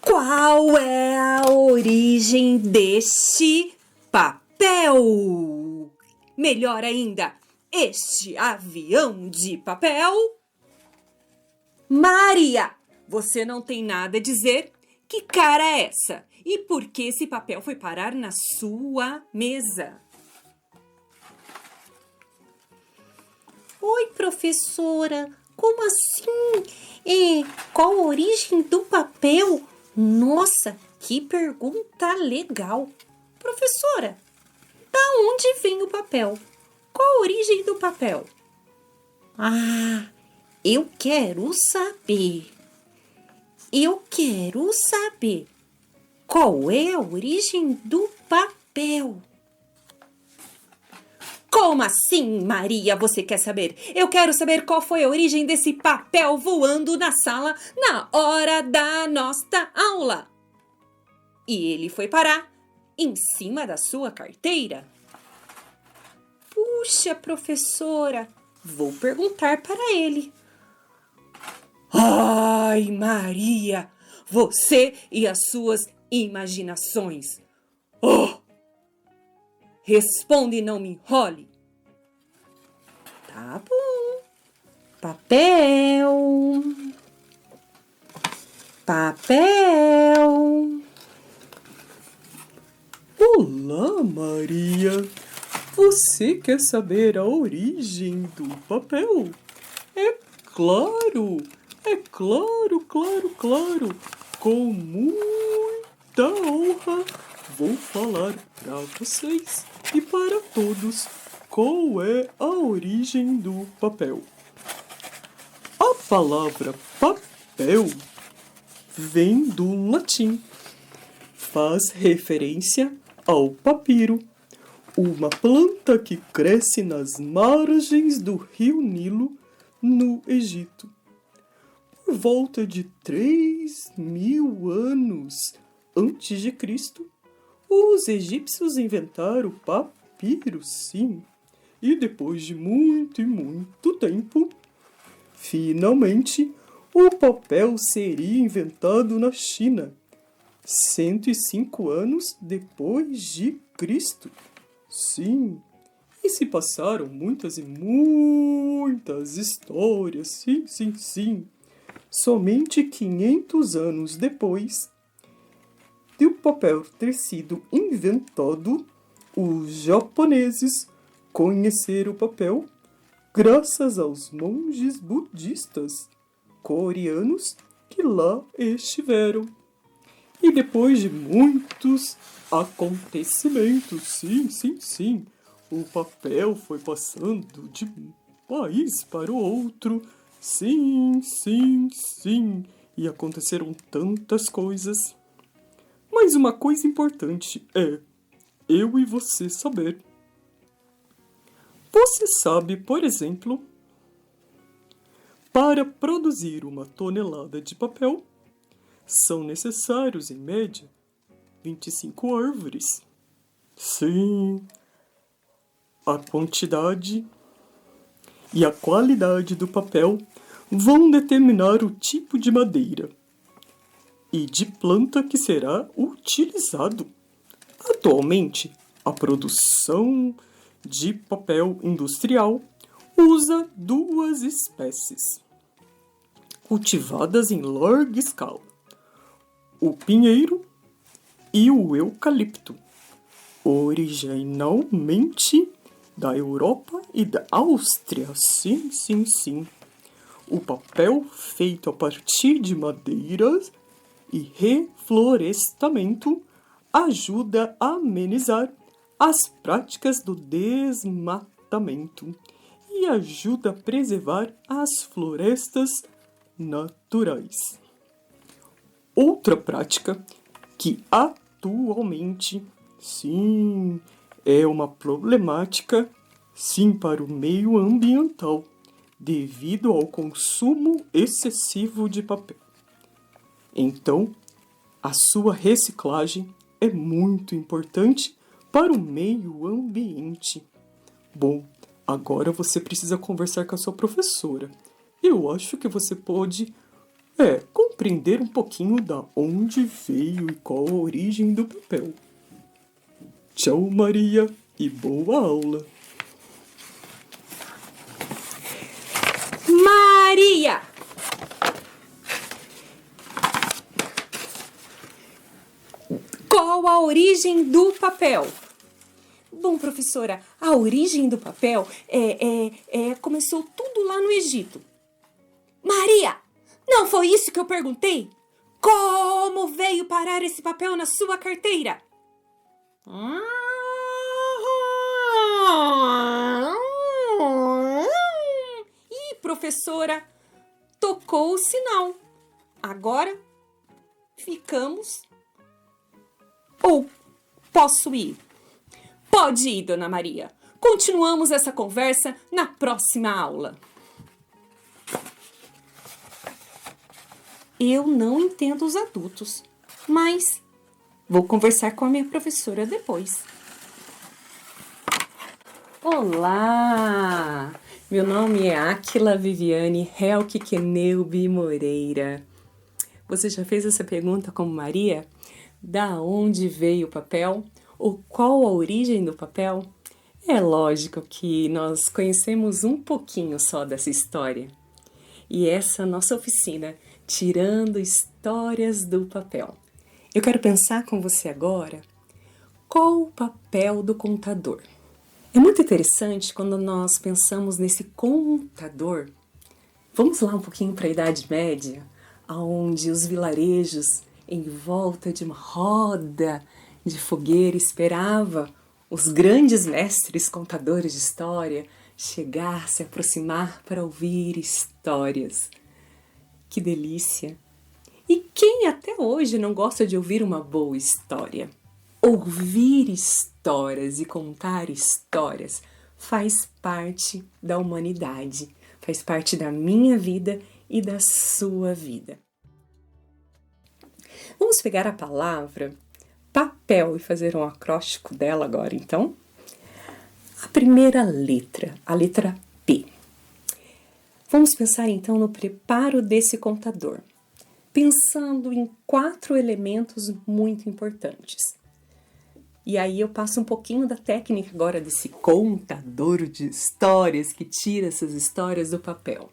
Qual é a origem deste papel? Melhor ainda, este avião de papel? Maria, você não tem nada a dizer? Que cara é essa? E por que esse papel foi parar na sua mesa? Oi, professora, como assim? Qual a origem do papel? Nossa, que pergunta legal. Professora, da onde vem o papel? Qual a origem do papel? Ah, eu quero saber. Qual é a origem do papel? Como assim, Maria, você quer saber? Eu quero saber qual foi a origem desse papel voando na sala na hora da nossa aula. E ele foi parar em cima da sua carteira. Puxa, professora, vou perguntar para ele. Ai, Maria, você e as suas imaginações. Oh! Responde e não me enrole. Tá bom. Papel. Olá, Maria. Você quer saber a origem do papel? É claro. Com muita honra, vou falar para vocês e para todos qual é a origem do papel. A palavra papel vem do latim. Faz referência ao papiro, uma planta que cresce nas margens do rio Nilo, no Egito. Por volta de 3.000 anos antes de Cristo, os egípcios inventaram o papiro, sim. E depois de muito e muito tempo, finalmente, o papel seria inventado na China, 105 anos depois de Cristo. Sim, e se passaram muitas e muitas histórias, sim. Somente 500 anos depois de o papel ter sido inventado, os japoneses conheceram o papel graças aos monges budistas coreanos que lá estiveram. E depois de muitos acontecimentos, sim, o papel foi passando de um país para o outro, sim, e aconteceram tantas coisas. Mas uma coisa importante é eu e você saber. Você sabe, por exemplo, para produzir 1 tonelada de papel, são necessários, em média, 25 árvores. Sim, a quantidade e a qualidade do papel vão determinar o tipo de madeira e de planta que será utilizado. Atualmente, a produção de papel industrial usa 2 espécies, cultivadas em larga escala: o pinheiro e o eucalipto, originalmente da Europa e da Áustria. Sim. O papel feito a partir de madeiras e reflorestamento ajuda a amenizar as práticas do desmatamento e ajuda a preservar as florestas naturais. Outra prática que atualmente, sim, é uma problemática, sim, para o meio ambiental, devido ao consumo excessivo de papel. Então, a sua reciclagem é muito importante para o meio ambiente. Bom, agora você precisa conversar com a sua professora. Eu acho que você pode é compreender um pouquinho da onde veio e qual a origem do papel. Tchau, Maria, e boa aula. Maria! Qual a origem do papel? Bom, professora, a origem do papel começou tudo lá no Egito. Maria, não foi isso que eu perguntei? Como veio parar esse papel na sua carteira? Ih, professora, tocou o sinal. Agora ficamos. Ou posso ir? Pode ir, Dona Maria. Continuamos essa conversa na próxima aula. Eu não entendo os adultos, mas vou conversar com a minha professora depois. Olá! Meu nome é Áquila Viviane Helke Kenelbi Moreira. Você já fez essa pergunta como Maria? Da onde veio o papel? Ou qual a origem do papel? É lógico que nós conhecemos um pouquinho só dessa história. E essa é a nossa oficina, Tirando Histórias do Papel. Eu quero pensar com você agora, qual o papel do contador? É muito interessante quando nós pensamos nesse contador. Vamos lá um pouquinho para a Idade Média, onde os vilarejos, em volta de uma roda de fogueira, esperava os grandes mestres contadores de história chegar, se aproximar para ouvir histórias. Que delícia! E quem até hoje não gosta de ouvir uma boa história? Ouvir histórias e contar histórias faz parte da humanidade, faz parte da minha vida e da sua vida. Vamos pegar a palavra papel e fazer um acróstico dela agora, então? A primeira letra, a letra P. Vamos pensar então no preparo desse contador, pensando em 4 elementos muito importantes. E aí eu passo um pouquinho da técnica agora desse contador de histórias que tira essas histórias do papel.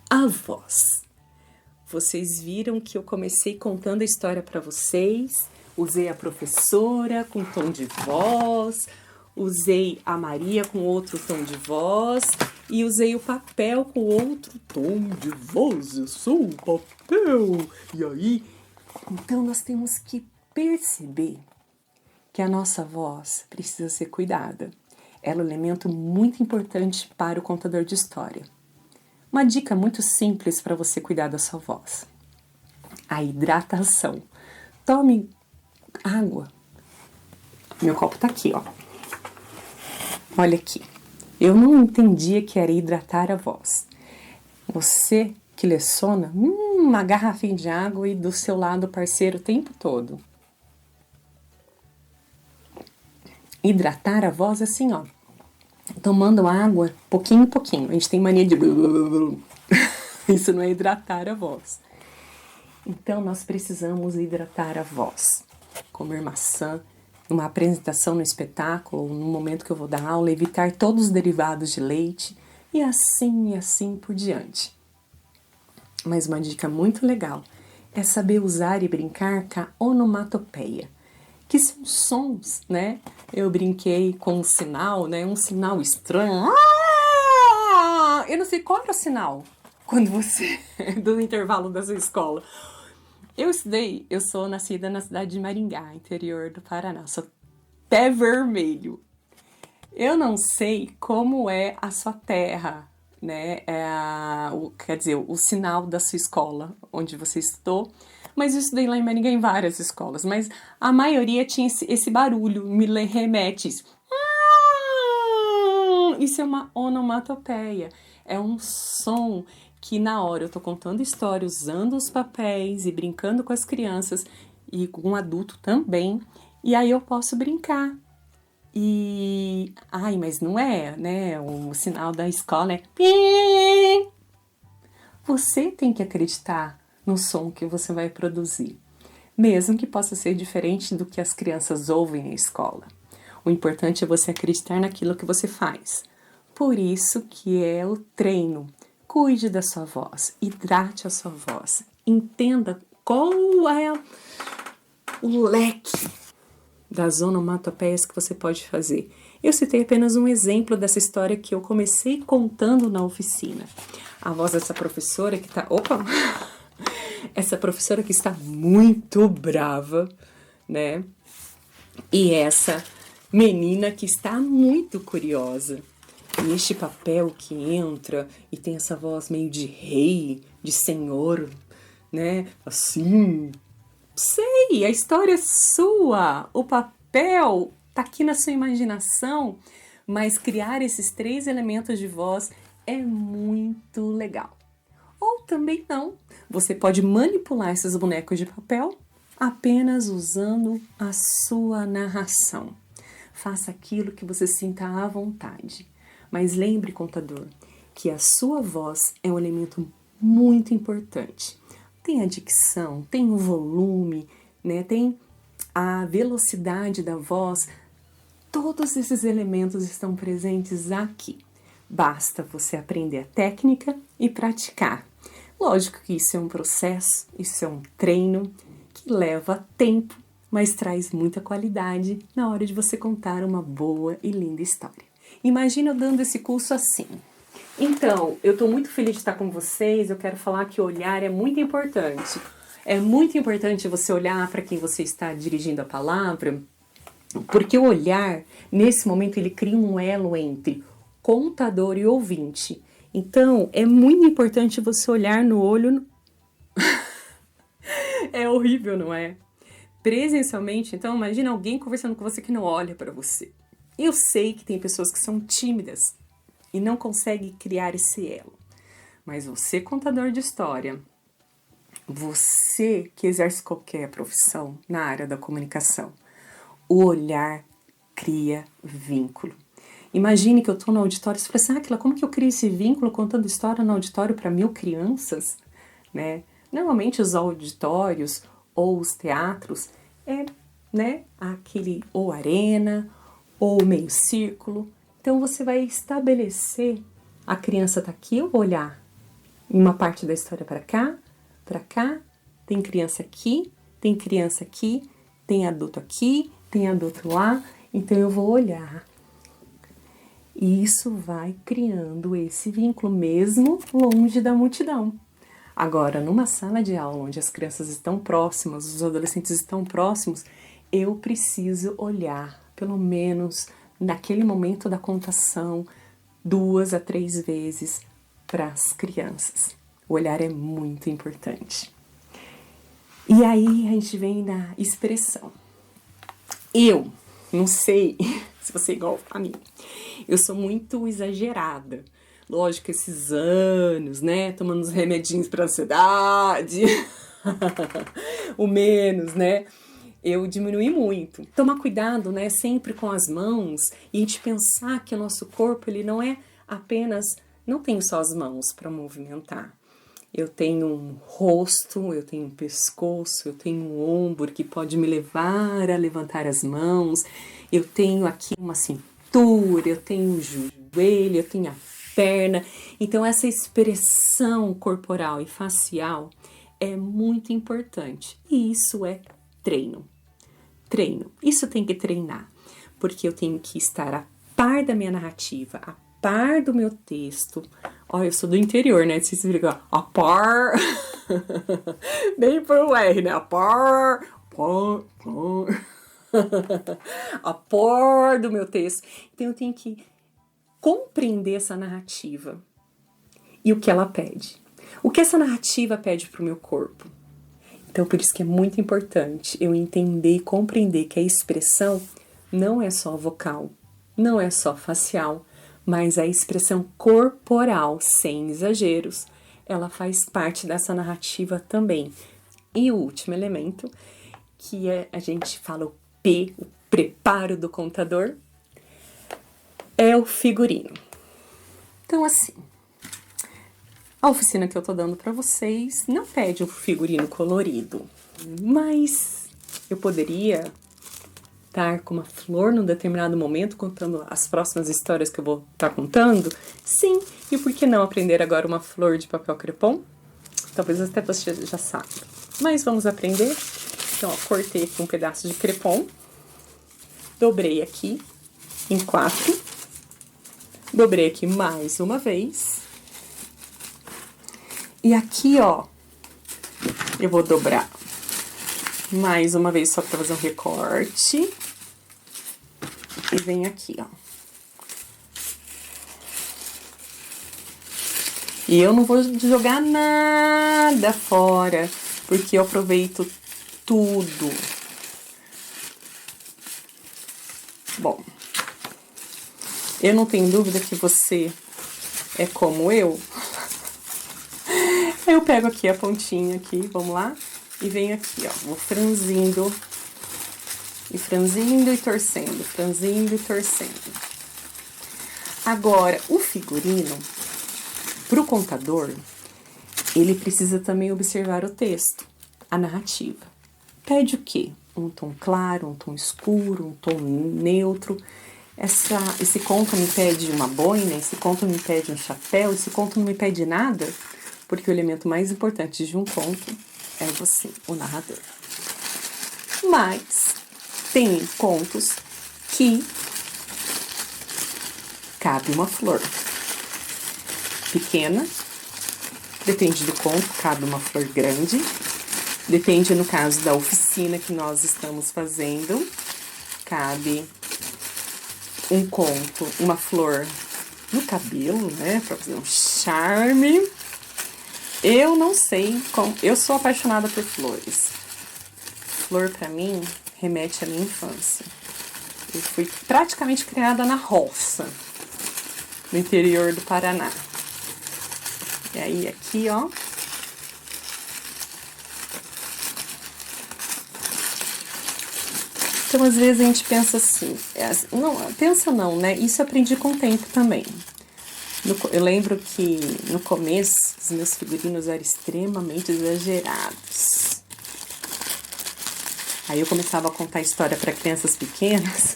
A voz. Vocês viram que eu comecei contando a história para vocês, usei a professora com tom de voz, usei a Maria com outro tom de voz e usei o papel com outro tom de voz. Eu sou o papel. E aí, então nós temos que perceber que a nossa voz precisa ser cuidada. Ela é um elemento muito importante para o contador de história. Uma dica muito simples para você cuidar da sua voz. A hidratação. Tome água. Meu copo tá aqui, ó. Olha aqui. Eu não entendia que era hidratar a voz. Você que leciona, uma garrafinha de água e do seu lado parceiro o tempo todo. Hidratar a voz assim, ó. Tomando água, pouquinho em pouquinho. A gente tem mania de... Isso não é hidratar a voz. Então, nós precisamos hidratar a voz. Comer maçã, numa apresentação no espetáculo, no momento que eu vou dar aula, evitar todos os derivados de leite e assim por diante. Mas uma dica muito legal é saber usar e brincar com a onomatopeia, que são sons, né? Eu brinquei com um sinal, né? Um sinal estranho. Eu não sei qual era o sinal quando você... do intervalo da sua escola. Eu sou nascida na cidade de Maringá, interior do Paraná. Sou pé vermelho. Eu não sei como é a sua terra, né? Quer dizer, o sinal da sua escola, onde você estudou. Mas eu estudei lá em Maringá em várias escolas. Mas a maioria tinha esse barulho, me remete isso. Isso é uma onomatopeia. É um som que na hora eu tô contando história, usando os papéis e brincando com as crianças e com um adulto também. E aí eu posso brincar. Mas não é, né? O sinal da escola é... Você tem que acreditar no som que você vai produzir, mesmo que possa ser diferente do que as crianças ouvem na escola. O importante é você acreditar naquilo que você faz. Por isso que é o treino. Cuide da sua voz, hidrate a sua voz, entenda qual é o leque das onomatopeias que você pode fazer. Eu citei apenas um exemplo dessa história que eu comecei contando na oficina. A voz dessa professora que tá... Opa! Essa professora que está muito brava, né? E essa menina que está muito curiosa. E este papel que entra e tem essa voz meio de rei, de senhor, né? Assim, sei, a história é sua. O papel tá aqui na sua imaginação, mas criar esses 3 elementos de voz é muito legal. Ou também não. Você pode manipular esses bonecos de papel apenas usando a sua narração. Faça aquilo que você sinta à vontade. Mas lembre, contador, que a sua voz é um elemento muito importante. Tem a dicção, tem o volume, né? Tem a velocidade da voz. Todos esses elementos estão presentes aqui. Basta você aprender a técnica e praticar. Lógico que isso é um processo, isso é um treino que leva tempo, mas traz muita qualidade na hora de você contar uma boa e linda história. Imagina eu dando esse curso assim. Então, eu estou muito feliz de estar com vocês, eu quero falar que olhar é muito importante. É muito importante você olhar para quem você está dirigindo a palavra, porque o olhar, nesse momento, ele cria um elo entre contador e ouvinte. Então, é muito importante você olhar no olho. É horrível, não é? Presencialmente, então, imagina alguém conversando com você que não olha para você. Eu sei que tem pessoas que são tímidas e não conseguem criar esse elo. Mas você, contador de história, você que exerce qualquer profissão na área da comunicação, o olhar cria vínculo. Imagine que eu estou no auditório e você fala assim, Aquila, como que eu crio esse vínculo contando história no auditório para 1000 crianças? Né? Normalmente os auditórios ou os teatros é, né, aquele ou arena ou meio círculo. Então você vai estabelecer, a criança está aqui, eu vou olhar em uma parte da história para cá, tem criança aqui, tem adulto aqui, tem adulto lá, então eu vou olhar. E isso vai criando esse vínculo mesmo longe da multidão. Agora, numa sala de aula onde as crianças estão próximas, os adolescentes estão próximos, eu preciso olhar, pelo menos naquele momento da contação, 2 a 3 vezes para as crianças. O olhar é muito importante. E aí a gente vem na expressão. Eu não sei se você é igual a mim. Eu sou muito exagerada. Lógico, esses anos, né? Tomando os remedinhos para ansiedade. O menos, né? Eu diminui muito. Tomar cuidado, né? Sempre com as mãos. E a gente pensar que o nosso corpo, ele não é apenas... Não tenho só as mãos para movimentar. Eu tenho um rosto, eu tenho um pescoço, eu tenho um ombro que pode me levar a levantar as mãos. Eu tenho aqui uma cintura, eu tenho um joelho, eu tenho a perna. Então, essa expressão corporal e facial é muito importante. E isso é treino. Treino. Isso tem que treinar. Porque eu tenho que estar a par da minha narrativa, a par do meu texto. Ó, eu sou do interior, né? Vocês viram, a par. Bem pro R, né? A par. A par do meu texto. Então eu tenho que compreender essa narrativa e o que ela pede. O que essa narrativa pede pro meu corpo. Então por isso que é muito importante eu entender e compreender que a expressão não é só vocal, não é só facial, mas a expressão corporal, sem exageros, ela faz parte dessa narrativa também. E o último elemento, que é, a gente fala o P, o preparo do contador, é o figurino. Então, assim, A oficina que eu tô dando pra vocês não pede um figurino colorido, mas eu poderia estar com uma flor num determinado momento contando as próximas histórias que eu vou estar contando? Sim, e por que não aprender agora uma flor de papel crepom? Talvez até você já saiba, mas vamos aprender? Então, ó, cortei aqui um pedaço de crepom, dobrei aqui em 4, dobrei aqui mais uma vez, e aqui, ó, eu vou dobrar mais uma vez só pra fazer um recorte, e vem aqui, ó. E eu não vou jogar nada fora, porque eu aproveito tudo. Bom, eu não tenho dúvida que você é como eu. Eu pego aqui a pontinha aqui, vamos lá, e venho aqui, ó, vou franzindo e torcendo, franzindo e torcendo. Agora, o figurino, pro contador, ele precisa também observar o texto, a narrativa. Pede o quê? Um tom claro, um tom escuro, um tom neutro. Esse conto me pede uma boina, esse conto me pede um chapéu, esse conto não me pede nada, porque o elemento mais importante de um conto é você, o narrador. Mas tem contos que cabe uma flor pequena, depende do conto, cabe uma flor grande, depende, no caso da oficina que nós estamos fazendo, cabe um conto, uma flor no cabelo, né, pra fazer um charme. Eu não sei como, eu sou apaixonada por flores. Flor, pra mim, remete à minha infância. Eu fui praticamente criada na roça, no interior do Paraná. E aí, aqui, ó. Então, às vezes, a gente pensa assim... Não, pensa não, né? Isso eu aprendi com o tempo também. Eu lembro que, no começo, os meus figurinos eram extremamente exagerados. Aí eu começava a contar história para crianças pequenas.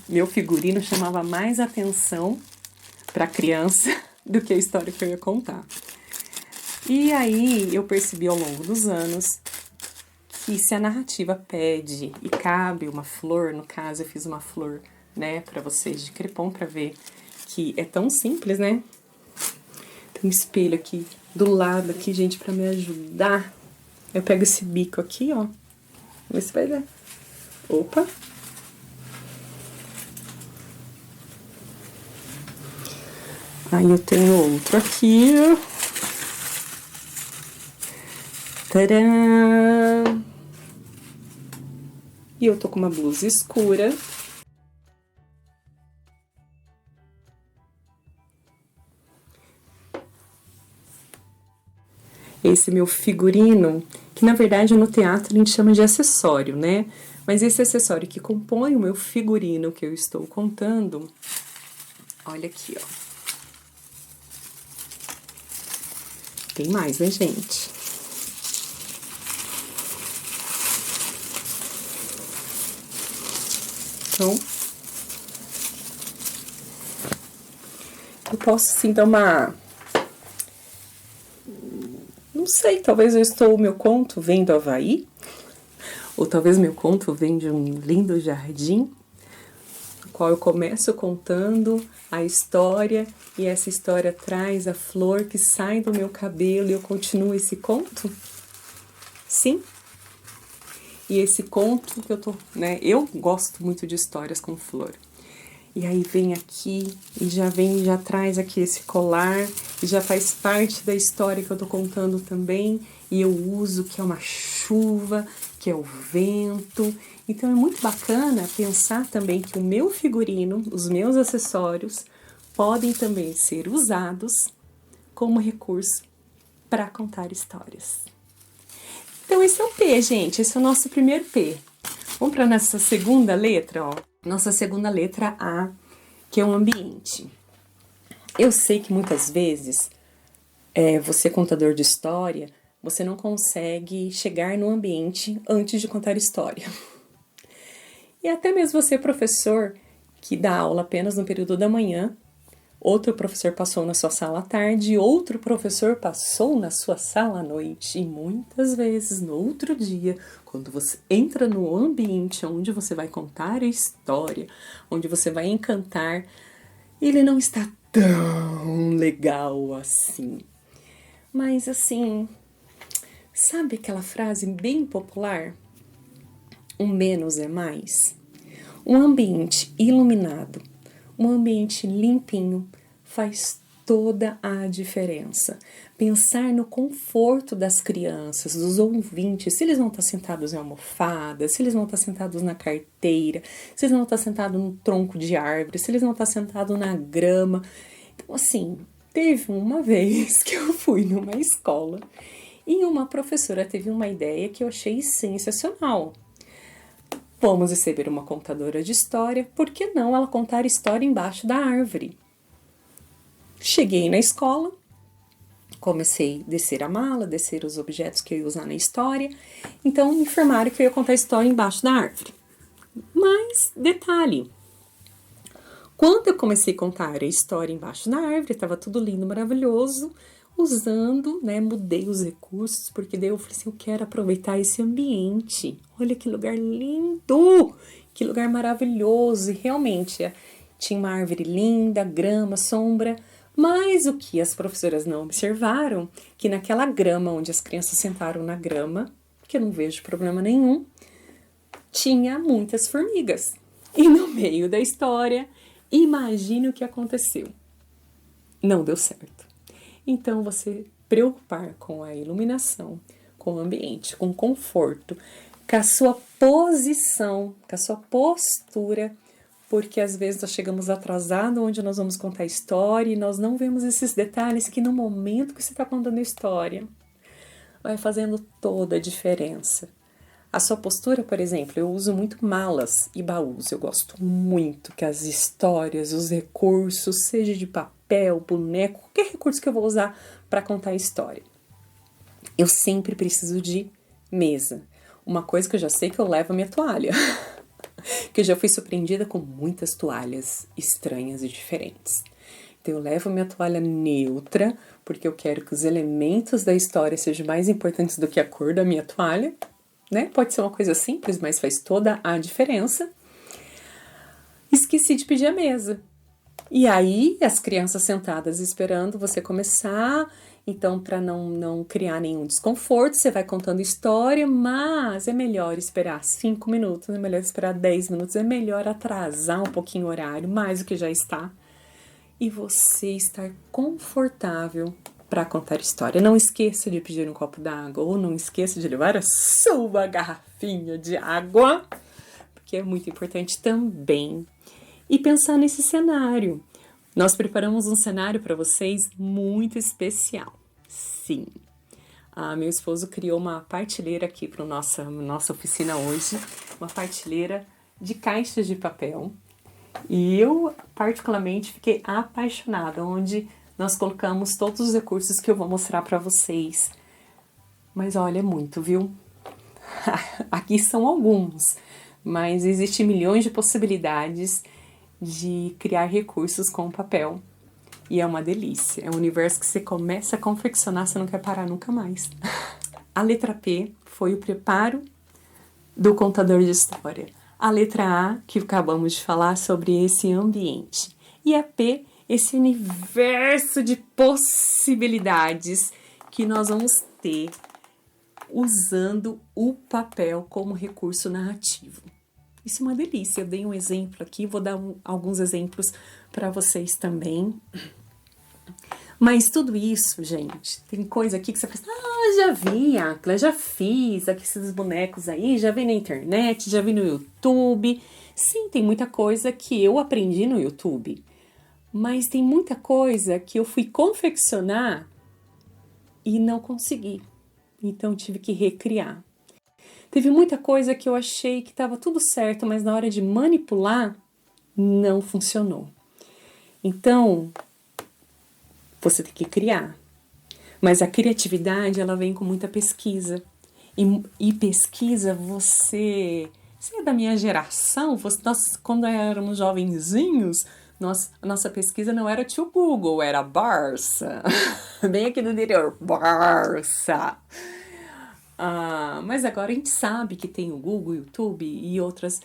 Meu figurino chamava mais atenção para a criança do que a história que eu ia contar. E aí eu percebi ao longo dos anos que se a narrativa pede e cabe uma flor, no caso eu fiz uma flor, né, para vocês de crepom para ver que é tão simples, né? Tem um espelho aqui do lado aqui, gente, para me ajudar. Eu pego esse bico aqui, ó. Vamos ver se vai dar. Opa! Aí eu tenho outro aqui. Tcharam! E eu tô com uma blusa escura. Esse meu figurino, que na verdade no teatro a gente chama de acessório, né? Mas esse acessório que compõe o meu figurino que eu estou contando, olha aqui, ó. Tem mais, né, gente? Então, eu posso, sim, dar uma... Não sei, talvez meu conto vem do Havaí, ou talvez meu conto vem de um lindo jardim, no qual eu começo contando a história, e essa história traz a flor que sai do meu cabelo e eu continuo esse conto? Sim. E esse conto que eu gosto muito de histórias com flor. E aí vem aqui, e já traz aqui esse colar, e já faz parte da história que eu tô contando também, e eu uso que é uma chuva, que é o vento. Então é muito bacana pensar também que o meu figurino, os meus acessórios, podem também ser usados como recurso para contar histórias. Então esse é o P, gente, esse é o nosso primeiro P. Vamos para nossa segunda letra, ó. Nossa segunda letra A, que é o ambiente. Eu sei que muitas vezes Você contador de história, você não consegue chegar no ambiente antes de contar história. E até mesmo você, professor, que dá aula apenas no período da manhã, outro professor passou na sua sala à tarde, outro professor passou na sua sala à noite. E muitas vezes, no outro dia, quando você entra no ambiente onde você vai contar a história, onde você vai encantar, ele não está tão legal assim. Mas assim, sabe aquela frase bem popular? O menos é mais. Um ambiente iluminado, um ambiente limpinho faz toda a diferença. Pensar no conforto das crianças, dos ouvintes, se eles vão estar sentados em almofada, se eles vão estar sentados na carteira, se eles vão estar sentados no tronco de árvore, se eles vão estar sentados na grama. Então, assim, teve uma vez que eu fui numa escola e uma professora teve uma ideia que eu achei sensacional. Vamos receber uma contadora de história, por que não ela contar história embaixo da árvore? Cheguei na escola, comecei a descer a mala, descer os objetos que eu ia usar na história, então me informaram que eu ia contar história embaixo da árvore. Mas, detalhe, quando eu comecei a contar a história embaixo da árvore, estava tudo lindo, maravilhoso, usando, mudei os recursos, porque daí eu falei assim, eu quero aproveitar esse ambiente. Olha que lugar lindo, que lugar maravilhoso. E realmente, tinha uma árvore linda, grama, sombra. Mas o que as professoras não observaram, que naquela grama, onde as crianças sentaram na grama, que eu não vejo problema nenhum, tinha muitas formigas. E no meio da história, imagine o que aconteceu. Não deu certo. Então, você preocupar com a iluminação, com o ambiente, com o conforto, com a sua posição, com a sua postura, porque às vezes nós chegamos atrasados onde nós vamos contar a história e nós não vemos esses detalhes que no momento que você está contando a história vai fazendo toda a diferença. A sua postura, por exemplo, eu uso muito malas e baús. Eu gosto muito que as histórias, os recursos, seja de papel, boneco, qualquer recurso que eu vou usar para contar a história. Eu sempre preciso de mesa. Uma coisa que eu já sei que eu levo a minha toalha. Que eu já fui surpreendida com muitas toalhas estranhas e diferentes. Então eu levo a minha toalha neutra, porque eu quero que os elementos da história sejam mais importantes do que a cor da minha toalha. Pode ser uma coisa simples, mas faz toda a diferença. Esqueci de pedir a mesa. E aí, as crianças sentadas esperando você começar. Então, para não criar nenhum desconforto, você vai contando história, mas é melhor esperar 5 minutos, é melhor esperar 10 minutos, é melhor atrasar um pouquinho o horário, mais do que já está. E você estar confortável para contar história. Não esqueça de pedir um copo d'água ou não esqueça de levar a sua garrafinha de água, porque é muito importante também. E pensar nesse cenário. Nós preparamos um cenário para vocês muito especial. Sim, meu esposo criou uma partilheira aqui para nossa oficina hoje, uma partilheira de caixas de papel. E eu, particularmente, fiquei apaixonada, onde nós colocamos todos os recursos que eu vou mostrar para vocês. Mas olha, é muito, viu? Aqui são alguns, mas existem milhões de possibilidades de criar recursos com papel. E é uma delícia. É um universo que você começa a confeccionar, você não quer parar nunca mais. A letra P foi o preparo do contador de história. A letra A, que acabamos de falar sobre esse ambiente. E a P, esse universo de possibilidades que nós vamos ter usando o papel como recurso narrativo. Isso é uma delícia. Eu dei um exemplo aqui, vou dar alguns exemplos para vocês também. Mas tudo isso, gente, tem coisa aqui que você pensa, já vi, Atlas, já fiz aqui esses bonecos aí, já vi na internet, já vi no YouTube. Sim, tem muita coisa que eu aprendi no YouTube, mas tem muita coisa que eu fui confeccionar e não consegui. Então, tive que recriar. Teve muita coisa que eu achei que estava tudo certo, mas na hora de manipular, não funcionou. Então, você tem que criar. Mas a criatividade, ela vem com muita pesquisa. E pesquisa, você é da minha geração, nós, quando éramos jovenzinhos, a nossa pesquisa não era tio Google, era Barça. Bem aqui no interior, Barça. Mas agora a gente sabe que tem o Google, YouTube e outras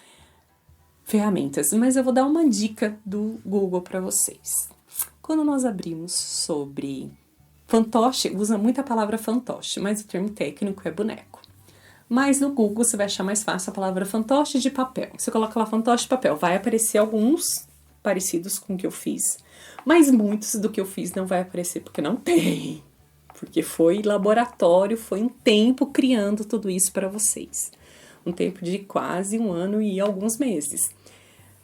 ferramentas. Mas eu vou dar uma dica do Google para vocês. Quando nós abrimos sobre fantoche, usa muito a palavra fantoche, mas o termo técnico é boneco. Mas no Google você vai achar mais fácil a palavra fantoche de papel. Você coloca lá fantoche de papel, vai aparecer alguns parecidos com o que eu fiz, mas muitos do que eu fiz não vai aparecer porque não tem. Porque foi laboratório, foi um tempo criando tudo isso para vocês. Um tempo de quase 1 ano e alguns meses,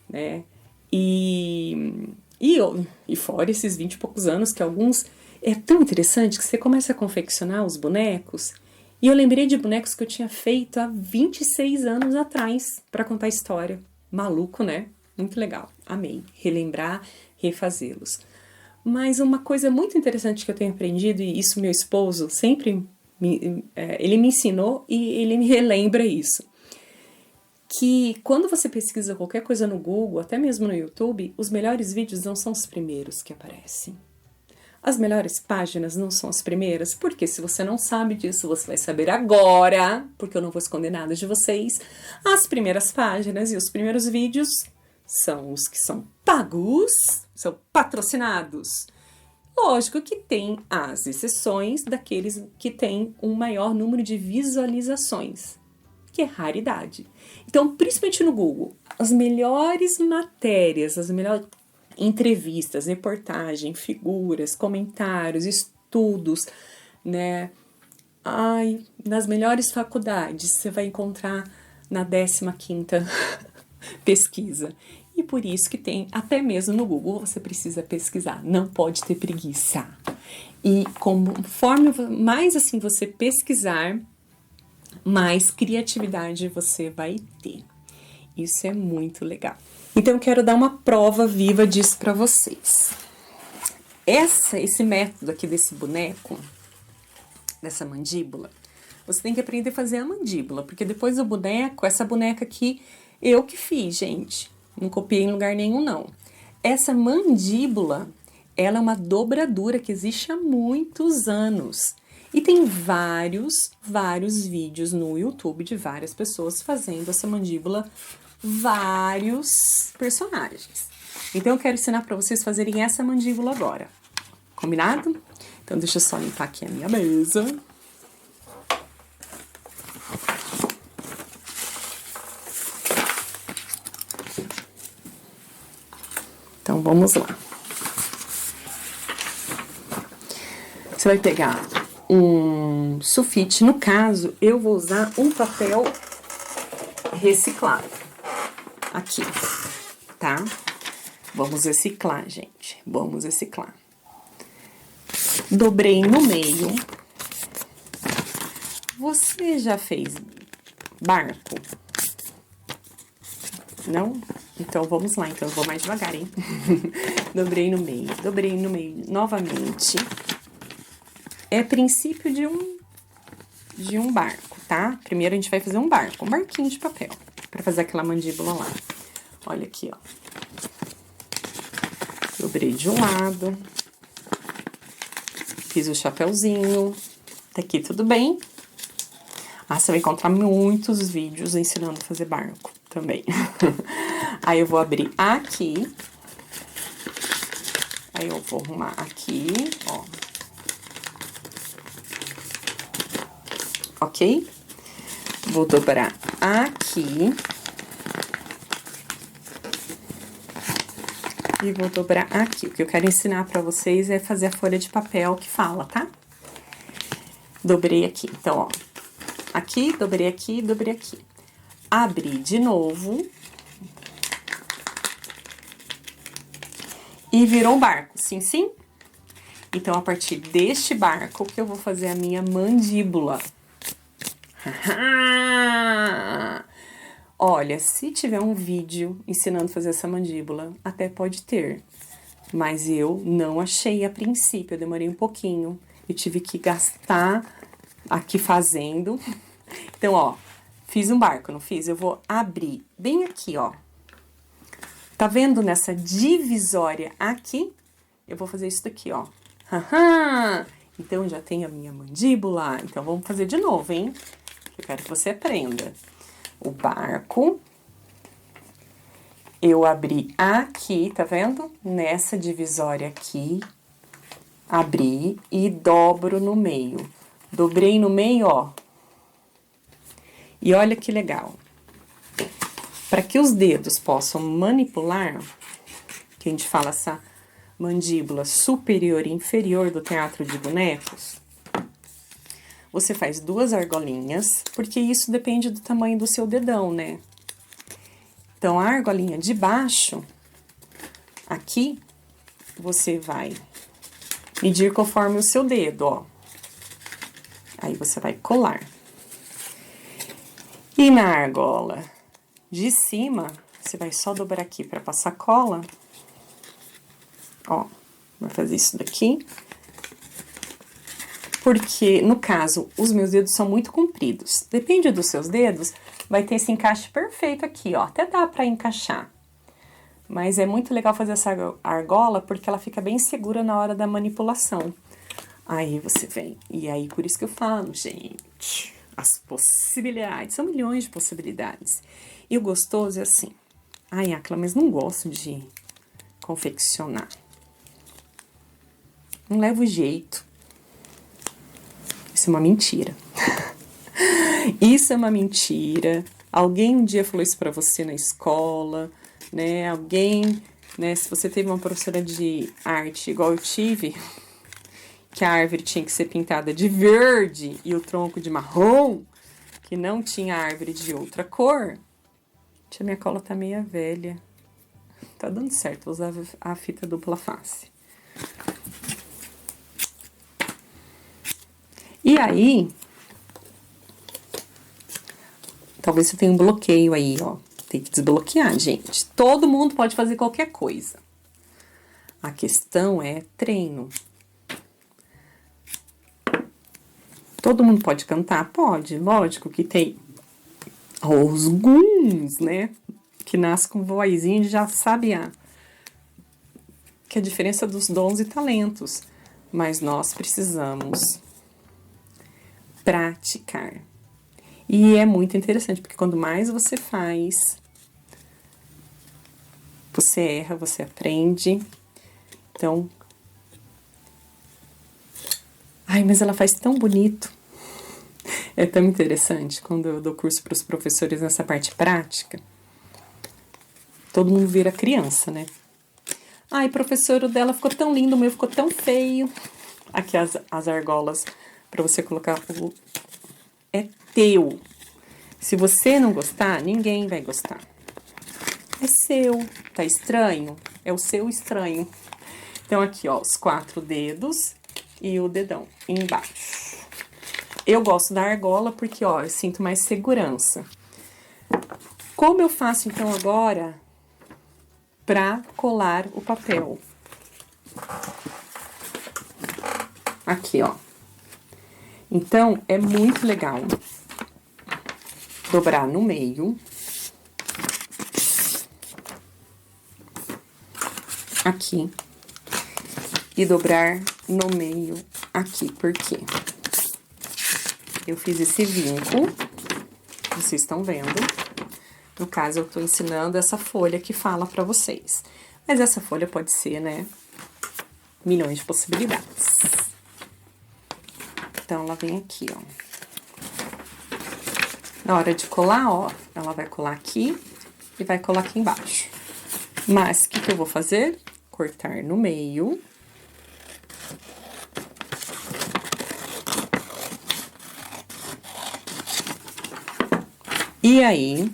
né? E fora esses 20 e poucos anos que alguns... É tão interessante que você começa a confeccionar os bonecos. E eu lembrei de bonecos que eu tinha feito há 26 anos atrás para contar história. Maluco, né? Muito legal. Amei. Relembrar, refazê-los. Mas uma coisa muito interessante que eu tenho aprendido, e isso meu esposo sempre ele me ensinou e ele me relembra isso. Que quando você pesquisa qualquer coisa no Google, até mesmo no YouTube, os melhores vídeos não são os primeiros que aparecem. As melhores páginas não são as primeiras, porque se você não sabe disso, você vai saber agora, porque eu não vou esconder nada de vocês. As primeiras páginas e os primeiros vídeos são os que são pagos, são patrocinados. Lógico que tem as exceções daqueles que têm um maior número de visualizações, que é raridade. Então, principalmente no Google, as melhores matérias, as melhores entrevistas, reportagem, figuras, comentários, estudos, né? Nas melhores faculdades, você vai encontrar na 15ª pesquisa. E por isso que tem, até mesmo no Google, você precisa pesquisar, não pode ter preguiça. E conforme mais assim você pesquisar, mais criatividade você vai ter. Isso é muito legal. Então, eu quero dar uma prova viva disso para vocês. Esse método aqui desse boneco, dessa mandíbula, você tem que aprender a fazer a mandíbula, porque depois do boneco, essa boneca aqui, eu que fiz, gente. Não copiei em lugar nenhum, não. Essa mandíbula, ela é uma dobradura que existe há muitos anos. E tem vários vídeos no YouTube de várias pessoas fazendo essa mandíbula, vários personagens. Então, eu quero ensinar para vocês fazerem essa mandíbula agora. Combinado? Então, deixa eu só limpar aqui a minha mesa. Então, vamos lá. Você vai pegar um sulfite. No caso, eu vou usar um papel reciclado. Aqui, tá? Vamos reciclar, gente. Vamos reciclar. Dobrei no meio. Você já fez barco? Não? Então, vamos lá. Então, eu vou mais devagar, hein? Dobrei no meio novamente. É princípio de um barco, tá? Primeiro, a gente vai fazer um barco, um barquinho de papel, pra fazer aquela mandíbula lá. Olha aqui, ó. Dobrei de um lado. Fiz o chapéuzinho. Tá aqui tudo bem? Você vai encontrar muitos vídeos ensinando a fazer barco também. Aí eu vou abrir aqui. Aí eu vou arrumar aqui, ó. Ok? Vou dobrar aqui. E vou dobrar aqui. O que eu quero ensinar pra vocês é fazer a folha de papel que fala, tá? Dobrei aqui. Então, ó. Aqui, dobrei aqui, dobrei aqui. Abri de novo. E virou um barco, sim, sim? Então, a partir deste barco que eu vou fazer a minha mandíbula. Olha, se tiver um vídeo ensinando a fazer essa mandíbula, até pode ter. Mas eu não achei a princípio, eu demorei um pouquinho. eu tive que gastar aqui fazendo. Então, ó, fiz um barco, não fiz? Eu vou abrir bem aqui, ó. Tá vendo nessa divisória aqui? Eu vou fazer isso daqui, ó. Haha! Então, já tenho a minha mandíbula. Então, vamos fazer de novo, hein? Eu quero que você aprenda. O barco. Eu abri aqui, tá vendo? Nessa divisória aqui. Abri e dobro no meio. Dobrei no meio, ó. E olha que legal. Para que os dedos possam manipular, que a gente fala essa mandíbula superior e inferior do teatro de bonecos, você faz 2 argolinhas, porque isso depende do tamanho do seu dedão, né? Então, a argolinha de baixo, aqui, você vai medir conforme o seu dedo, ó. Aí, você vai colar. E na argola de cima, você vai só dobrar aqui para passar cola. Ó, vai fazer isso daqui. Porque, no caso, os meus dedos são muito compridos. Depende dos seus dedos, vai ter esse encaixe perfeito aqui, ó. Até dá pra encaixar. Mas é muito legal fazer essa argola, porque ela fica bem segura na hora da manipulação. Aí você vem. E aí, por isso que eu falo, gente, as possibilidades, são milhões de possibilidades. E o gostoso é assim. Ai, Acla, mas não gosto de confeccionar. Não levo jeito. Isso é uma mentira. Isso é uma mentira. Alguém um dia falou isso pra você na escola, né? Alguém, né? Se você teve uma professora de arte igual eu tive, que a árvore tinha que ser pintada de verde e o tronco de marrom, que não tinha árvore de outra cor. Tia, minha cola tá meia velha. Tá dando certo, vou usar a fita dupla face. E aí, talvez você tenha um bloqueio aí, ó. Tem que desbloquear, gente. Todo mundo pode fazer qualquer coisa. A questão é treino. Todo mundo pode cantar? Pode, lógico que tem alguns, né? Que nascem com vozinha de já sabiá. Que é a diferença dos dons e talentos. Mas nós precisamos praticar. E é muito interessante, porque quando mais você faz, você erra, você aprende. Então, ai, mas ela faz tão bonito. É tão interessante quando eu dou curso para os professores nessa parte prática. Todo mundo vira criança, né? Ai, professor, o dela ficou tão lindo, o meu ficou tão feio. Aqui as argolas para você colocar o... É teu. Se você não gostar, ninguém vai gostar. É seu. Tá estranho? É o seu estranho. Então, aqui, ó, os 4 dedos e o dedão embaixo. Eu gosto da argola porque, ó, eu sinto mais segurança. Como eu faço, então, agora pra colar o papel? Aqui, ó. Então, é muito legal dobrar no meio. Aqui. E dobrar no meio aqui. Por quê? Eu fiz esse vínculo. Vocês estão vendo. No caso, eu tô ensinando essa folha que fala pra vocês. Mas essa folha pode ser, né? Milhões de possibilidades. Então, ela vem aqui, ó. Na hora de colar, ó, ela vai colar aqui e vai colar aqui embaixo. Mas, o que eu vou fazer? Cortar no meio. E aí...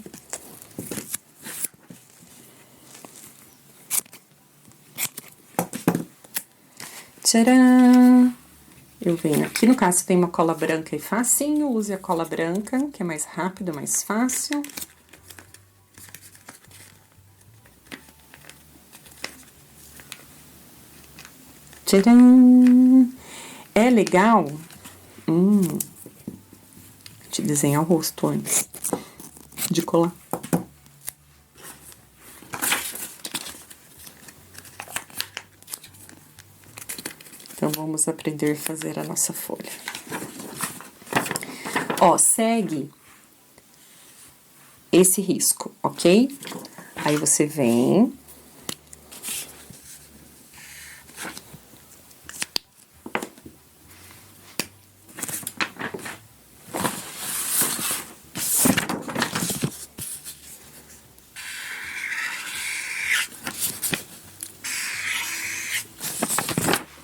Tcharam! Eu venho aqui, no caso, tem uma cola branca e facinho, use a cola branca, que é mais rápido, mais fácil. Tcharam! É legal... te desenhar o rosto antes de colar. Então, vamos aprender a fazer a nossa folha. Ó, segue esse risco, ok? Aí, você vem...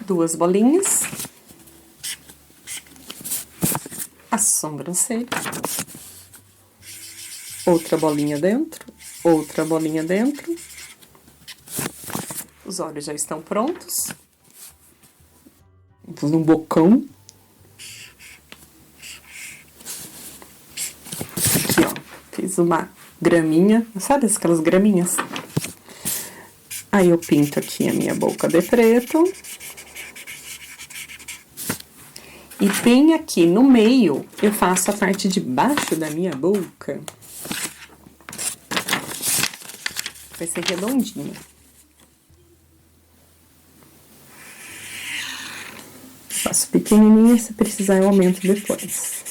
duas bolinhas, a sobrancelha, outra bolinha dentro, outra bolinha dentro. Os olhos já estão prontos. Vou no bocão. Aqui, ó, fiz uma graminha, sabe aquelas graminhas? Aí eu pinto aqui a minha boca de preto. E bem aqui no meio, eu faço a parte de baixo da minha boca. Vai ser redondinho. Faço pequenininha, se precisar eu aumento depois.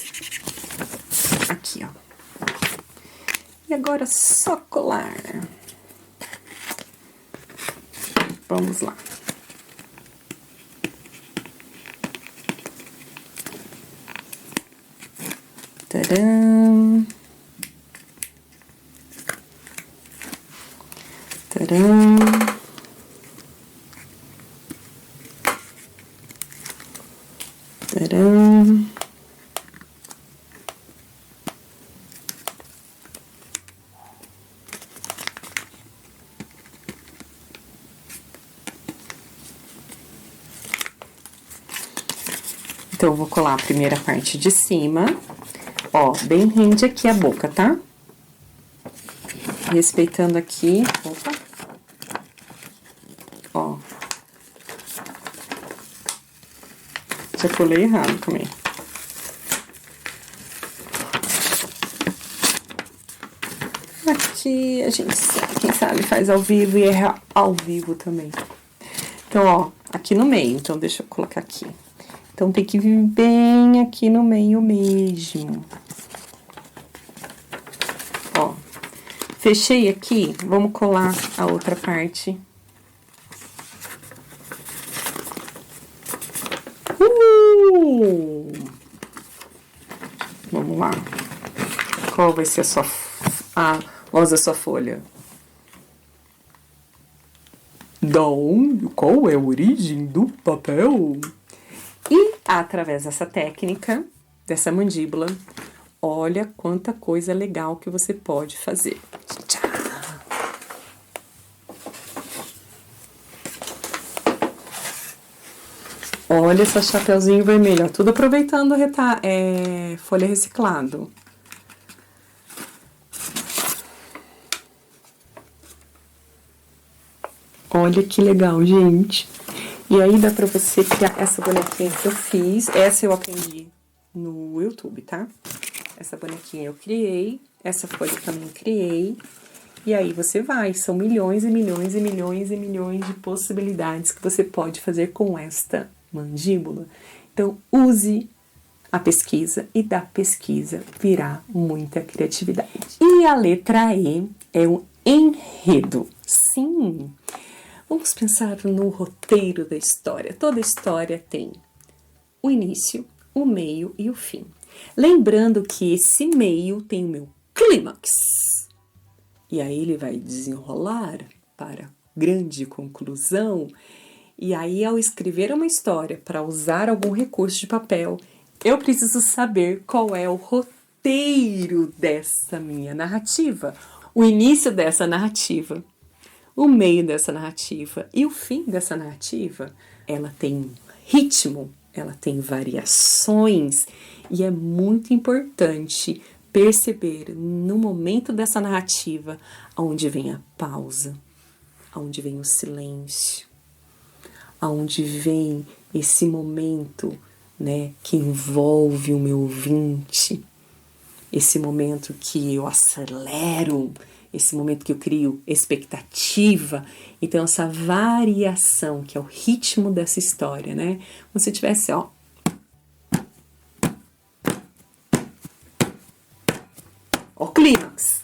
Aqui, ó. E agora só colar. Vamos lá. Tcharam! Tcharam! Tcharam! Então, eu vou colar a primeira parte de cima. Ó, bem rende aqui a boca, tá? Respeitando aqui. Opa! Ó. Já colei errado também. Aqui a gente, quem sabe, faz ao vivo e erra ao vivo também. Então, ó, aqui no meio. Então, deixa eu colocar aqui. Então, tem que vir bem aqui no meio mesmo. Ó, fechei aqui, vamos colar a outra parte. Vamos lá. Qual vai ser a sua... a voz da sua folha? Da onde? Qual é a origem do papel? E, através dessa técnica, dessa mandíbula, olha quanta coisa legal que você pode fazer. Tchau! Olha esse chapeuzinho vermelho, ó, tudo aproveitando folha reciclado. Olha que legal, gente. E aí dá pra você criar essa bonequinha que eu fiz. Essa eu aprendi no YouTube, tá? Essa bonequinha eu criei. Essa folha eu também criei. E aí você vai. São milhões e milhões e milhões e milhões de possibilidades que você pode fazer com esta mandíbula. Então, use a pesquisa e da pesquisa virá muita criatividade. E a letra E é um enredo. Sim! Vamos pensar no roteiro da história. Toda história tem o início, o meio e o fim. Lembrando que esse meio tem o meu clímax. E aí ele vai desenrolar para grande conclusão. E aí, ao escrever uma história para usar algum recurso de papel, eu preciso saber qual é o roteiro dessa minha narrativa, o início dessa narrativa, o meio dessa narrativa e o fim dessa narrativa. Ela tem ritmo, ela tem variações e é muito importante perceber no momento dessa narrativa aonde vem a pausa, aonde vem o silêncio, aonde vem esse momento né, que envolve o meu ouvinte, esse momento que eu acelero, esse momento que eu crio expectativa. Então, essa variação, que é o ritmo dessa história, né? Como se tivesse, ó. O clímax.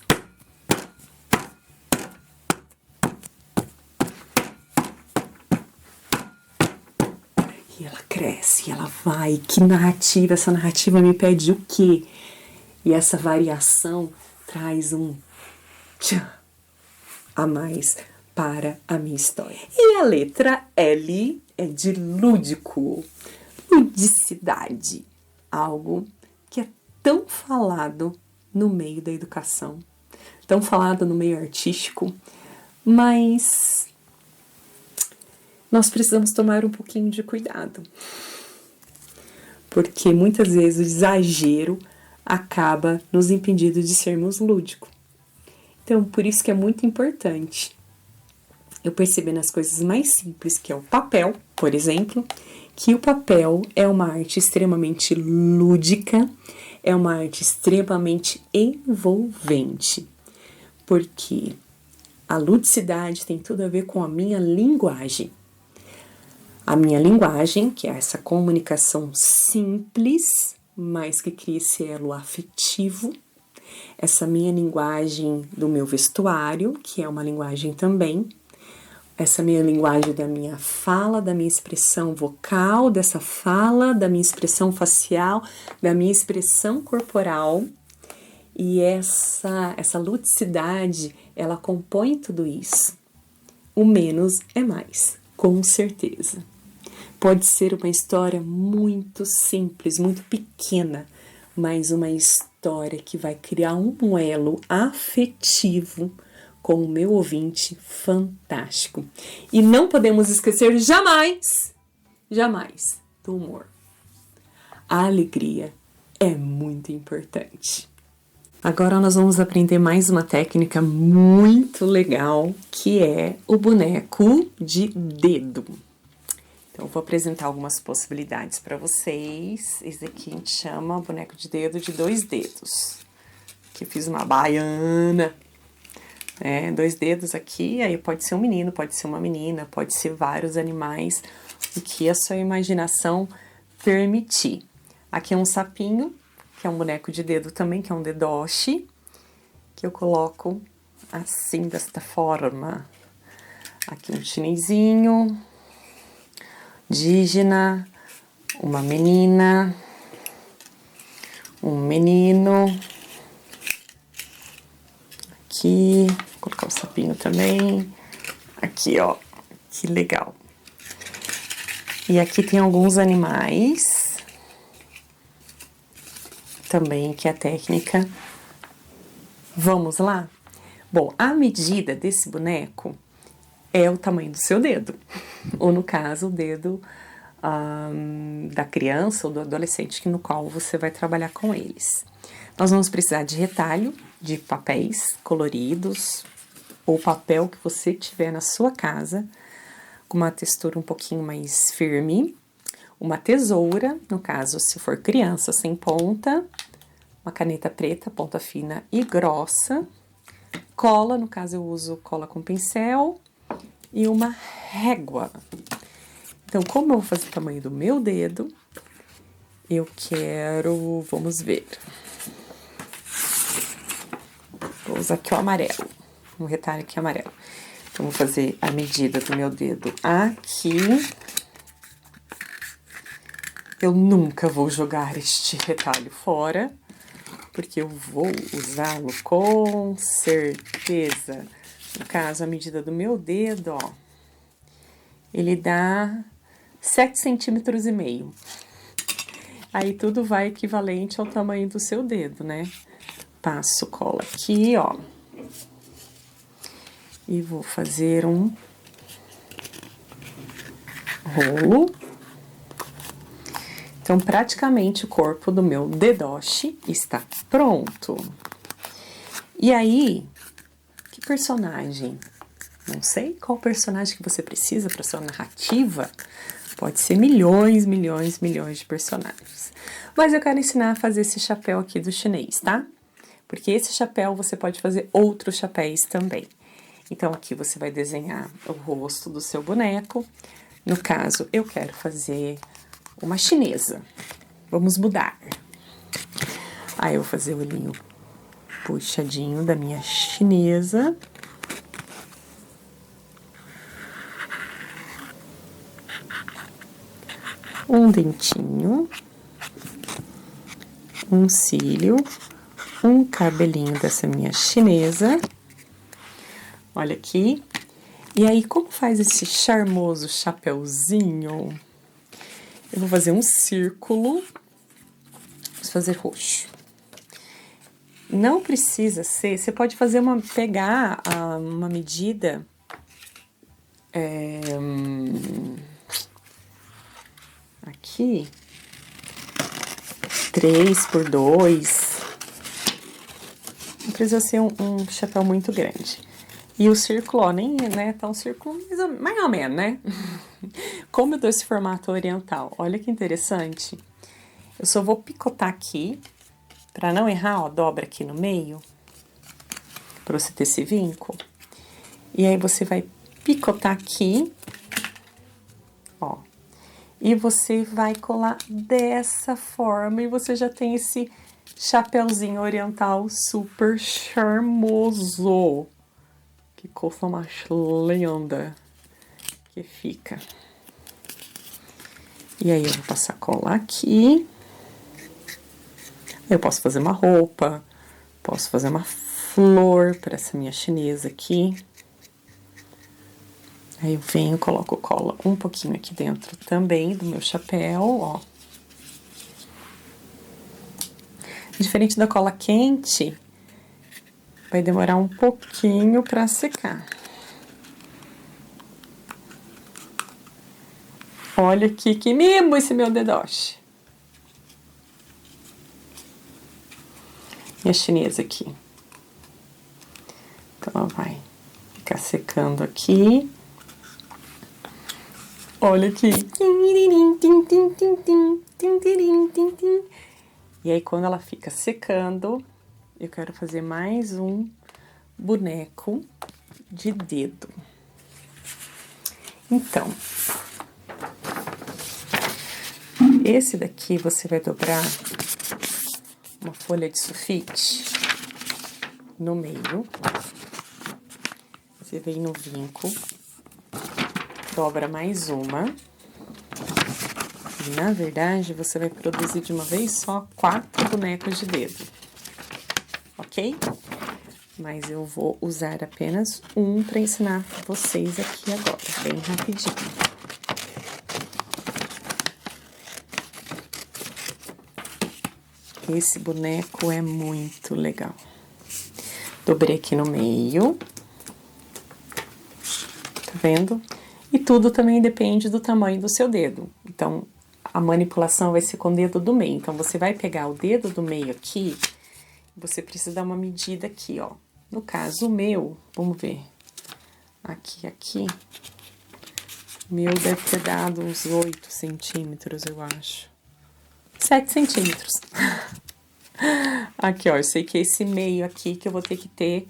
E ela cresce, ela vai. Que narrativa? Essa narrativa me pede o quê? E essa variação traz um tchan a mais para a minha história. E a letra L é de lúdico, ludicidade, algo que é tão falado no meio da educação, tão falado no meio artístico, mas nós precisamos tomar um pouquinho de cuidado, porque muitas vezes o exagero acaba nos impedindo de sermos lúdicos. Então, por isso que é muito importante eu perceber nas coisas mais simples, que é o papel, por exemplo, que o papel é uma arte extremamente lúdica, é uma arte extremamente envolvente, porque a ludicidade tem tudo a ver com a minha linguagem. A minha linguagem, que é essa comunicação simples, mas que cria esse elo afetivo, essa minha linguagem do meu vestuário, que é uma linguagem também, essa minha linguagem da minha fala, da minha expressão vocal, dessa fala, da minha expressão facial, da minha expressão corporal, e essa ludicidade, ela compõe tudo isso. O menos é mais, com certeza. Pode ser uma história muito simples, muito pequena, mas uma história que vai criar um elo afetivo com o meu ouvinte fantástico. E não podemos esquecer jamais, jamais, do humor. A alegria é muito importante. Agora nós vamos aprender mais uma técnica muito legal, que é o boneco de dedo. Então, eu vou apresentar algumas possibilidades para vocês. Esse aqui a gente chama boneco de dedo de 2 dedos. Aqui eu fiz uma baiana, né? 2 dedos aqui, aí pode ser um menino, pode ser uma menina, pode ser vários animais, o que a sua imaginação permitir. Aqui é um sapinho, que é um boneco de dedo também, que é um dedoshi, que eu coloco assim, desta forma. Aqui um chinesinho, indígena, uma menina, um menino, aqui, vou colocar o sapinho também, aqui ó, que legal. E aqui tem alguns animais, também que é a técnica. Vamos lá? Bom, a medida desse boneco é o tamanho do seu dedo, ou no caso, o dedo da criança ou do adolescente no qual você vai trabalhar com eles. Nós vamos precisar de retalho, de papéis coloridos, ou papel que você tiver na sua casa, com uma textura um pouquinho mais firme, uma tesoura, no caso, se for criança, sem ponta, uma caneta preta, ponta fina e grossa, cola, no caso eu uso cola com pincel, e uma régua. Então, como eu vou fazer o tamanho do meu dedo, eu quero, vamos ver. Vou usar aqui o amarelo, um retalho aqui amarelo. Então, vou fazer a medida do meu dedo aqui. Eu nunca vou jogar este retalho fora, porque eu vou usá-lo com certeza. No caso, a medida do meu dedo, ó, ele dá 7,5 centímetros. Aí, tudo vai equivalente ao tamanho do seu dedo, né? Passo cola aqui, ó. E vou fazer um rolo. Então, praticamente, o corpo do meu dedoshi está pronto. E aí, que personagem? Não sei qual personagem que você precisa para sua narrativa. Pode ser milhões, milhões, milhões de personagens. Mas eu quero ensinar a fazer esse chapéu aqui do chinês, tá? Porque esse chapéu você pode fazer outros chapéus também. Então, aqui você vai desenhar o rosto do seu boneco. No caso, eu quero fazer uma chinesa. Vamos mudar. Aí, eu vou fazer o olhinho puxadinho da minha chinesa. Um dentinho. Um cílio. Um cabelinho dessa minha chinesa. Olha aqui. E aí, como faz esse charmoso chapeuzinho? Eu vou fazer um círculo. Vou fazer roxo. Não precisa ser... Você pode fazer pegar uma medida... aqui... 3x2. Não precisa ser um chapéu muito grande. E o círculo, ó, nem é tão círculo, mais ou menos, né? Como eu dou esse formato oriental? Olha que interessante. Eu só vou picotar aqui, pra não errar, ó, dobra aqui no meio, pra você ter esse vínculo. E aí, você vai picotar aqui, ó. E você vai colar dessa forma e você já tem esse chapeuzinho oriental super charmoso. Que coisa mais linda que fica. E aí, eu vou passar cola aqui. Eu posso fazer uma roupa, posso fazer uma flor para essa minha chinesa aqui. Aí, eu venho, coloco cola um pouquinho aqui dentro também do meu chapéu, ó. Diferente da cola quente, vai demorar um pouquinho para secar. Olha aqui que mimo esse meu dedoche. Minha chinesa aqui. Então, ela vai ficar secando aqui. Olha aqui. E aí, quando ela fica secando, eu quero fazer mais um boneco de dedo. Então, esse daqui você vai dobrar uma folha de sulfite no meio. Você vem no vinco, dobra mais uma. E, na verdade, você vai produzir de uma vez só 4 bonecos de dedo. Ok? Mas eu vou usar apenas um para ensinar vocês aqui agora, bem rapidinho. Esse boneco é muito legal. Dobrei aqui no meio. Tá vendo? E tudo também depende do tamanho do seu dedo. Então, a manipulação vai ser com o dedo do meio. Então, você vai pegar o dedo do meio aqui, você precisa dar uma medida aqui, ó. No caso, o meu, vamos ver. Aqui. O meu deve ter dado uns 8 centímetros, eu acho. 7 centímetros. Aqui, ó, eu sei que é esse meio aqui que eu vou ter que ter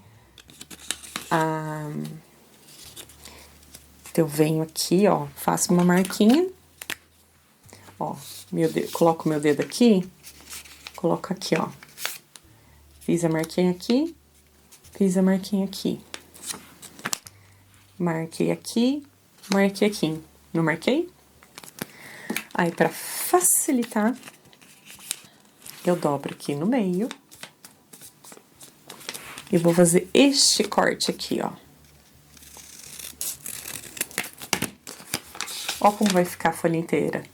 Então, eu venho aqui, ó, faço uma marquinha. Ó, coloco meu dedo aqui, coloco aqui, ó. Fiz a marquinha aqui, fiz a marquinha aqui. Marquei aqui, marquei aqui. Não marquei? Aí, pra facilitar, eu dobro aqui no meio. E vou fazer este corte aqui, ó. Ó como vai ficar a folha inteira.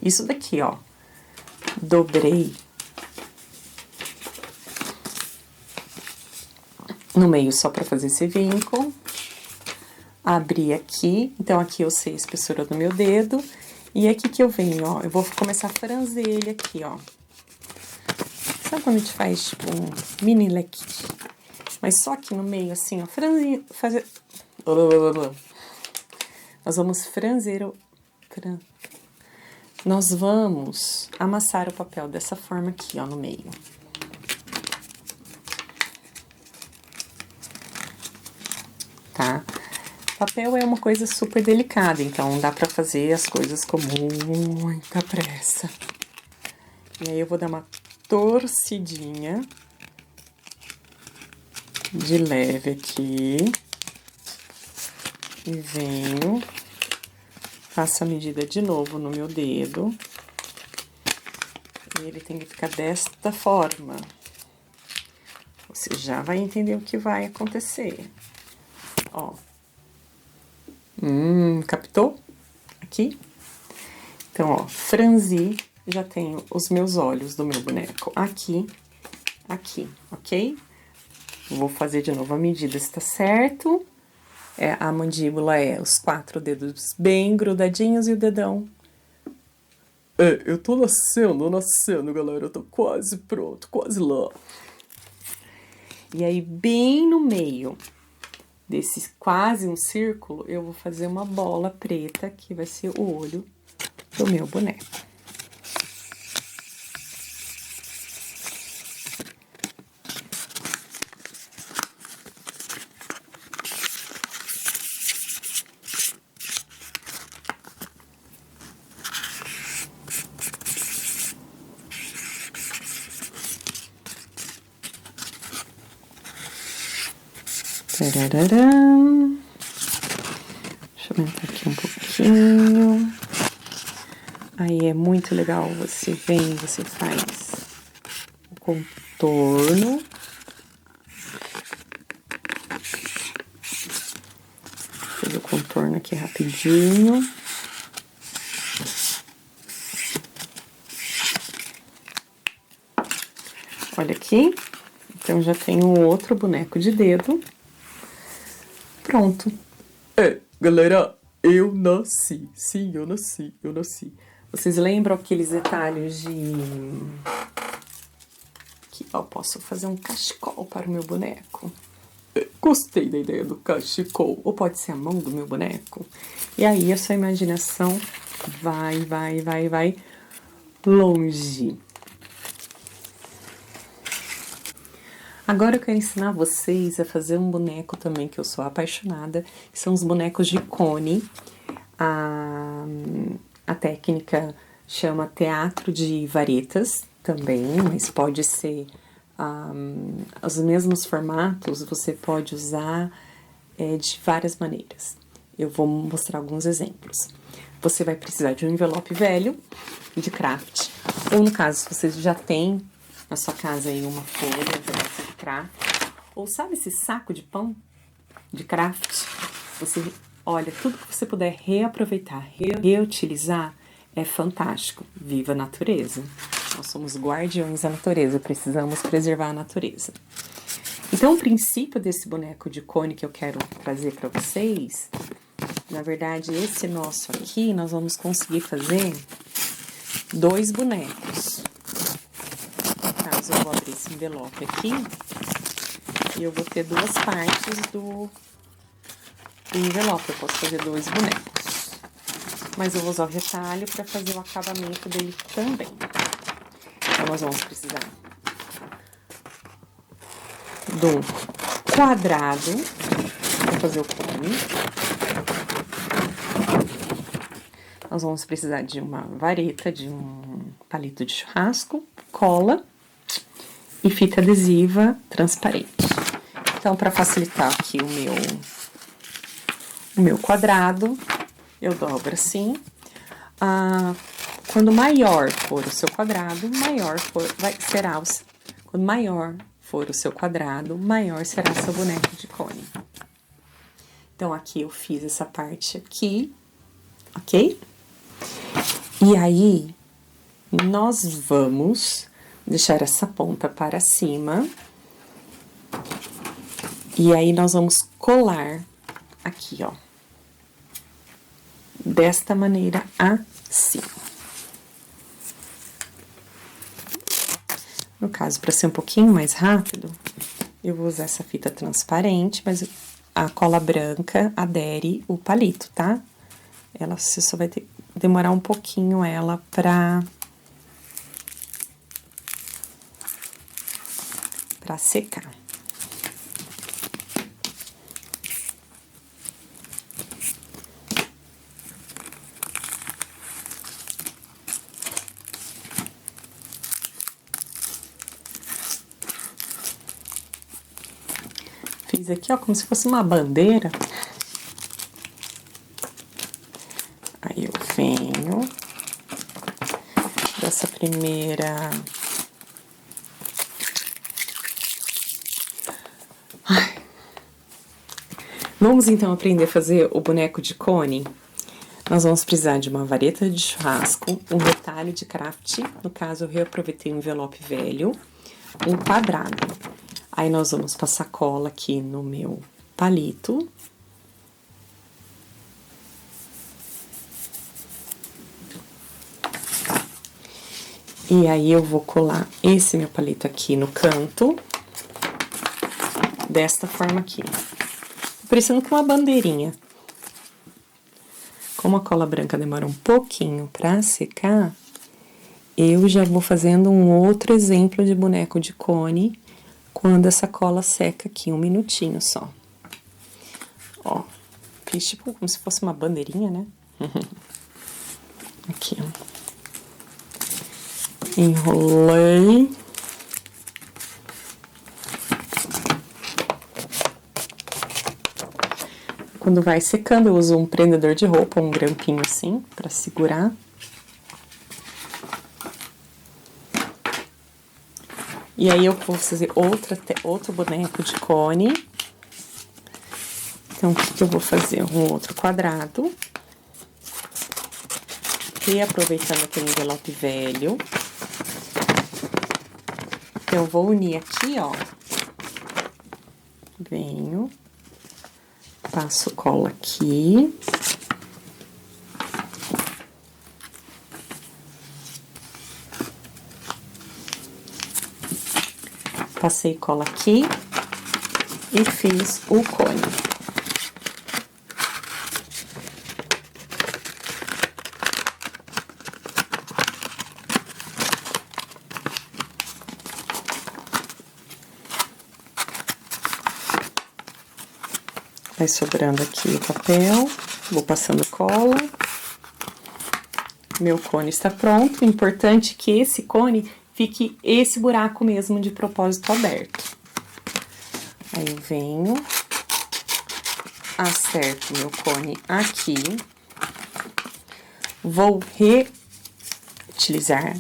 Isso daqui, ó. Dobrei no meio só pra fazer esse vínculo. Abri aqui. Então, aqui eu sei a espessura do meu dedo. E aqui que eu venho, ó. Eu vou começar a franzer ele aqui, ó. Sabe quando a gente faz, tipo, um mini leque? Mas só aqui no meio, assim, ó. Franzir, fazer... Nós vamos franzer o... nós vamos amassar o papel dessa forma aqui, ó, no meio. Tá? Papel é uma coisa super delicada, então dá pra fazer as coisas com muita pressa. E aí eu vou dar uma torcidinha de leve aqui. E venho, faço a medida de novo no meu dedo. E ele tem que ficar desta forma. Você já vai entender o que vai acontecer. Ó. Captou? Aqui. Então, ó, franzi, já tenho os meus olhos do meu boneco aqui, aqui, ok? Vou fazer de novo a medida, se tá certo. A mandíbula é os 4 dedos bem grudadinhos e o dedão. Eu tô nascendo, galera. Eu tô quase pronto, quase lá. E aí, bem no meio desse quase um círculo, eu vou fazer uma bola preta, que vai ser o olho do meu boneco. Tararã. Deixa eu aumentar aqui um pouquinho. Aí é muito legal, você vem, você faz o contorno. Vou fazer o contorno aqui rapidinho. Olha aqui. Então, já tenho outro boneco de dedo. Pronto. Galera, eu nasci. Sim, eu nasci. Vocês lembram aqueles detalhes de... Aqui, ó, posso fazer um cachecol para o meu boneco. Gostei da ideia do cachecol. Ou pode ser a mão do meu boneco. E aí, a sua imaginação vai longe. Agora eu quero ensinar vocês a fazer um boneco também que eu sou apaixonada, que são os bonecos de cone. A técnica chama teatro de varetas também, mas pode ser os mesmos formatos, você pode usar de várias maneiras. Eu vou mostrar alguns exemplos. Você vai precisar de um envelope velho de craft, ou no caso, se você já tem na sua casa aí uma folha de craft, ou sabe esse saco de pão de craft? Você olha, tudo que você puder reaproveitar, reutilizar, é fantástico. Viva a natureza. Nós somos guardiões da natureza, precisamos preservar a natureza. Então, o princípio desse boneco de cone que eu quero trazer para vocês, na verdade, esse nosso aqui, nós vamos conseguir fazer 2 bonecos. Eu vou abrir esse envelope aqui e eu vou ter 2 partes do envelope. Eu posso fazer 2 bonecos, mas eu vou usar o retalho para fazer o acabamento dele também. Então, nós vamos precisar do quadrado para fazer o cone. Nós vamos precisar de uma vareta, de um palito de churrasco, cola e fita adesiva transparente. Então, para facilitar aqui o meu quadrado, eu dobro assim. Quando maior for o seu quadrado, quando maior for o seu quadrado, maior será seu boneco de cone. Então, aqui eu fiz essa parte aqui, ok? E aí, nós vamos deixar essa ponta para cima. E aí, nós vamos colar aqui, ó. Desta maneira, assim. No caso, para ser um pouquinho mais rápido, eu vou usar essa fita transparente, mas a cola branca adere o palito, tá? Você só vai ter demorar um pouquinho ela pra secar. Fiz aqui, ó, como se fosse uma bandeira. Aí eu venho dessa primeira... Ai. Vamos então aprender a fazer o boneco de cone? Nós vamos precisar de uma vareta de churrasco, um retalho de craft, no caso eu reaproveitei um envelope velho, um quadrado. Aí nós vamos passar cola aqui no meu palito. E aí eu vou colar esse meu palito aqui no canto, desta forma aqui. Parecendo com uma bandeirinha. Como a cola branca demora um pouquinho pra secar, eu já vou fazendo um outro exemplo de boneco de cone quando essa cola seca aqui, 1 minutinho só. Ó, fiz tipo como se fosse uma bandeirinha, né? Aqui, ó. Enrolei. Quando vai secando, eu uso um prendedor de roupa, um grampinho assim, pra segurar. E aí eu vou fazer outro boneco de cone. Então, o que eu vou fazer? Um outro quadrado. E aproveitando aquele envelope velho, eu vou unir aqui, ó. Venho, passo cola aqui. Passei cola aqui e fiz o cone. Vai sobrando aqui o papel, vou passando cola. Meu cone está pronto. O importante é que esse cone fique esse buraco mesmo de propósito aberto. Aí eu venho, acerto meu cone aqui, vou reutilizar,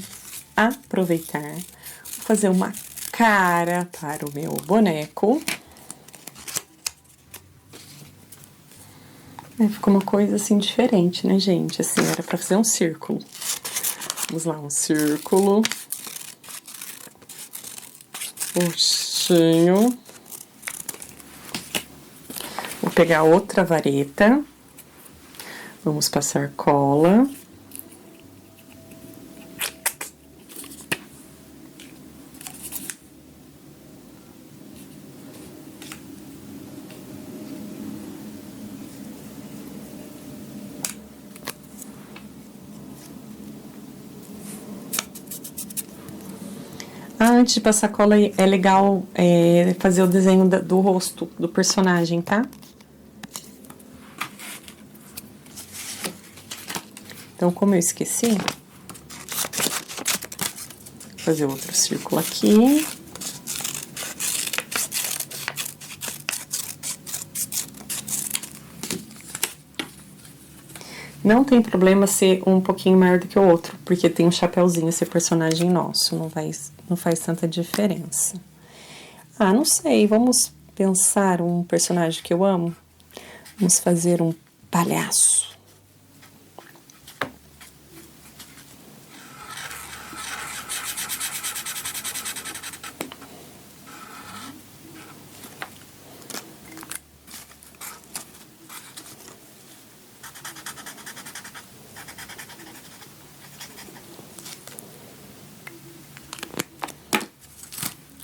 aproveitar, vou fazer uma cara para o meu boneco. Aí ficou uma coisa assim diferente, né, gente? Assim, era pra fazer um círculo. Vamos lá, um círculo. Roxinho. Vou pegar outra vareta. Vamos passar cola. Antes de passar cola, é legal fazer o desenho do rosto do personagem, tá? Então, como eu esqueci, vou fazer outro círculo aqui. Não tem problema ser um pouquinho maior do que o outro, porque tem um chapéuzinho esse personagem nosso, não faz tanta diferença. Ah, não sei, vamos pensar um personagem que eu amo? Vamos fazer um palhaço.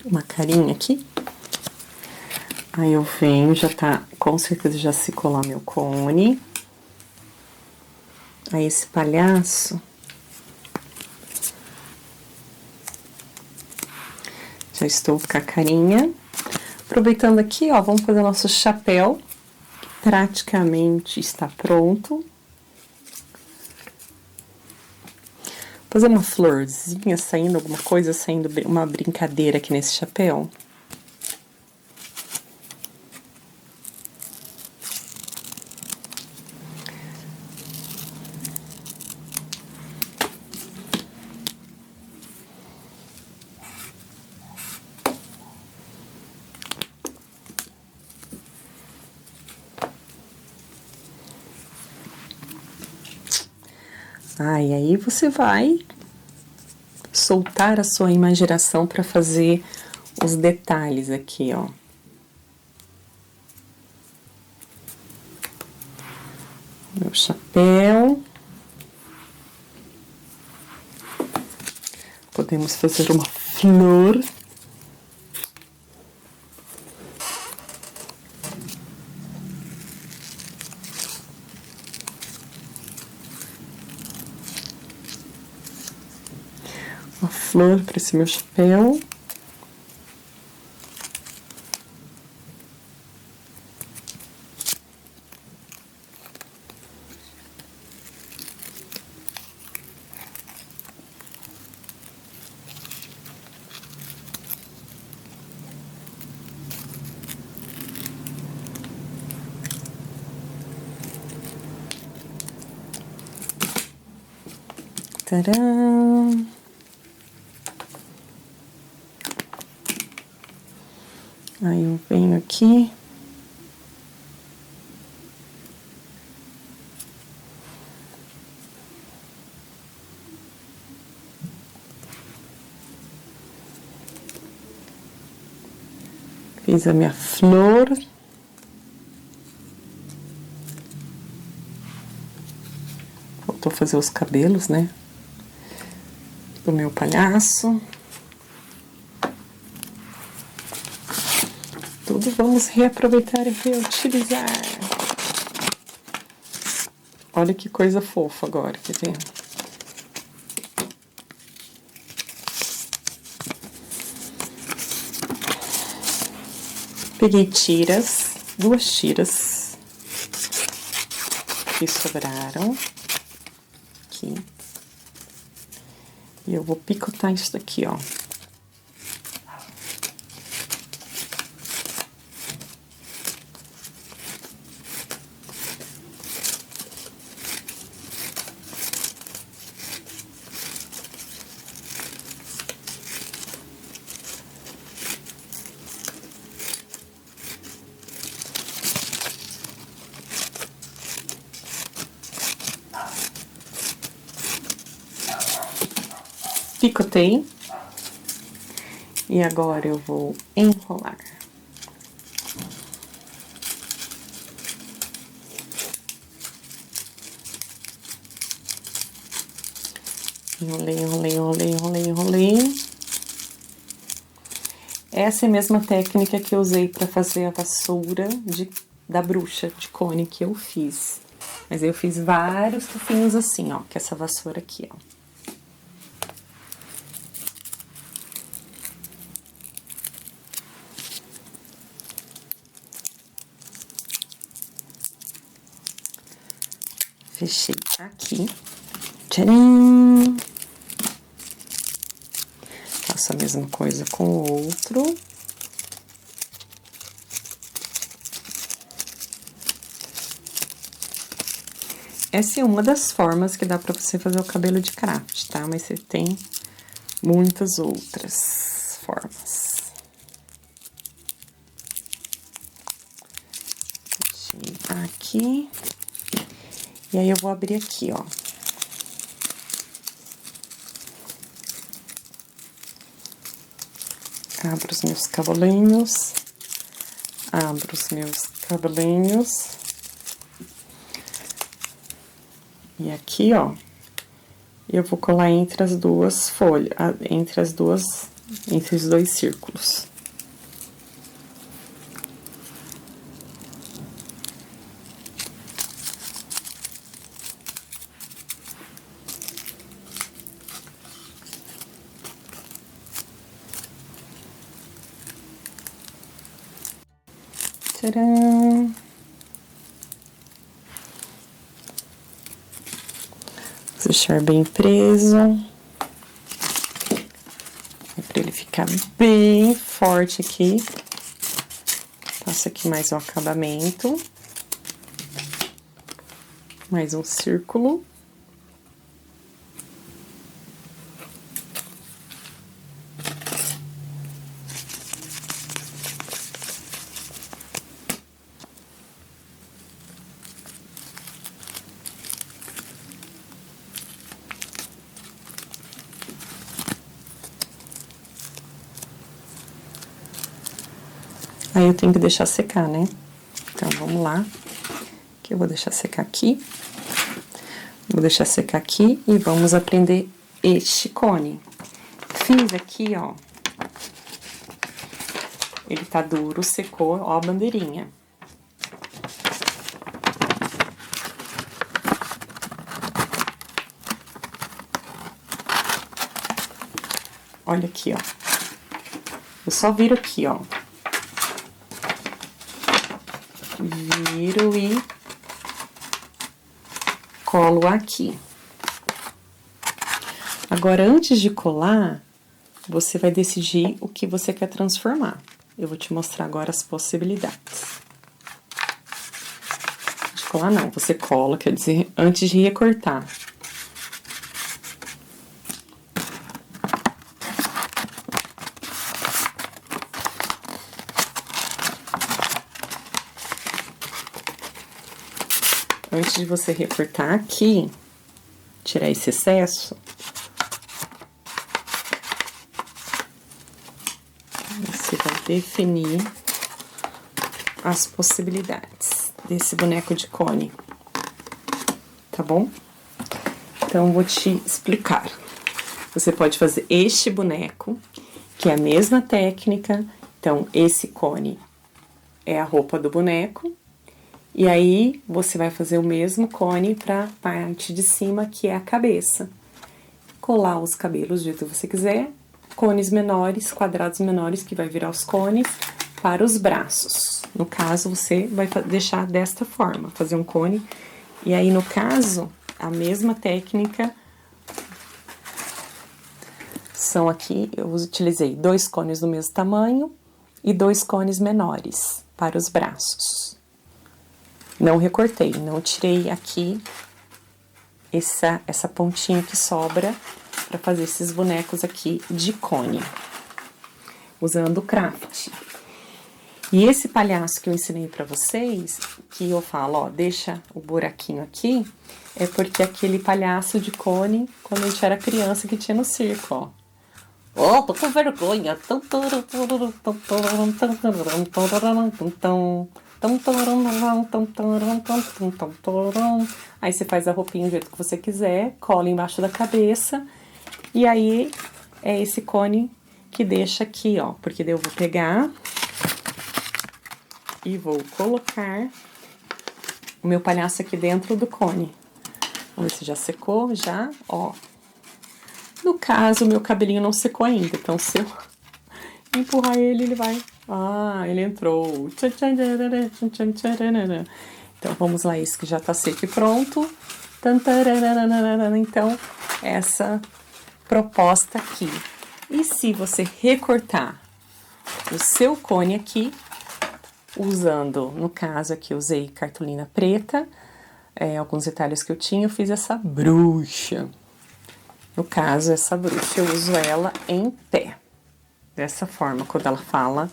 Uma carinha aqui. Aí eu venho, com certeza já se colar meu cone. a esse palhaço. Já estou com a carinha. Aproveitando aqui, ó, vamos fazer nosso chapéu, que praticamente está pronto. Fazer uma florzinha saindo, alguma coisa saindo, uma brincadeira aqui nesse chapéu. Ah, e aí você vai soltar a sua imaginação para fazer os detalhes aqui, ó. Meu chapéu. Podemos fazer uma flor. Uma flor para esse meu chapéu. Tcharam! Aí eu venho aqui. Fiz a minha flor. Faltou fazer os cabelos, né? Do meu palhaço. Tudo vamos reaproveitar e reutilizar. Olha que coisa fofa agora, quer ver? Peguei tiras, 2 tiras que sobraram aqui. E eu vou picotar isso daqui, ó. Picotei. E agora eu vou enrolar. Enrolei, enrolei, enrolei, enrolei, enrolei. Essa é a mesma técnica que eu usei para fazer a vassoura da bruxa de cone que eu fiz. Mas eu fiz vários tufinhos assim, ó, que essa vassoura aqui, ó. Fechei aqui. Tcharam! Faço a mesma coisa com o outro. Essa é uma das formas que dá pra você fazer o cabelo de craft, tá? Mas você tem muitas outras formas. Fechei aqui. E aí eu vou abrir aqui, ó. Abro os meus cabelinhos. Abro os meus cabelinhos. E aqui, ó, eu vou colar entre as duas folhas, entre os dois círculos. Tcharam. Vou deixar bem preso. Para ele ficar bem forte aqui. Passo aqui mais um acabamento. Mais um círculo. Aí eu tenho que deixar secar, né? Então, vamos lá. Que eu vou deixar secar aqui. Vou deixar secar aqui e vamos aprender este cone. Fiz aqui, ó. Ele tá duro, secou, ó a bandeirinha. Olha aqui, ó. Eu só viro aqui, ó. Viro e colo aqui. Agora, antes de colar, você vai decidir o que você quer transformar. Eu vou te mostrar agora as possibilidades. De colar não, você cola, quer dizer, antes de recortar. Antes de você recortar aqui, tirar esse excesso, você vai definir as possibilidades desse boneco de cone, tá bom? Então, vou te explicar. Você pode fazer este boneco, que é a mesma técnica. Então, esse cone é a roupa do boneco. E aí, você vai fazer o mesmo cone para a parte de cima, que é a cabeça. Colar os cabelos do jeito que você quiser. Cones menores, quadrados menores, que vai virar os cones, para os braços. No caso, você vai deixar desta forma, fazer um cone. E aí, no caso, a mesma técnica. São aqui, eu utilizei 2 cones do mesmo tamanho e 2 cones menores para os braços. Não recortei, não tirei aqui essa pontinha que sobra para fazer esses bonecos aqui de cone, usando o craft. E esse palhaço que eu ensinei para vocês, que eu falo, ó, deixa o buraquinho aqui, é porque aquele palhaço de cone, quando a gente era criança, que tinha no circo, ó. Oh, tô com vergonha. Aí você faz a roupinha do jeito que você quiser, cola embaixo da cabeça. E aí é esse cone que deixa aqui, ó. Porque daí eu vou pegar e vou colocar o meu palhaço aqui dentro do cone. Vamos ver se já secou, já, ó. No caso, o meu cabelinho não secou ainda, então se eu empurrar ele, ele vai... Ah, ele entrou. Então, vamos lá, esse que já tá seco e pronto. Então, essa proposta aqui. E se você recortar o seu cone aqui, usando, no caso aqui, eu usei cartolina preta, alguns detalhes que eu tinha, eu fiz essa bruxa. No caso, essa bruxa, eu uso ela em pé. Dessa forma, quando ela fala.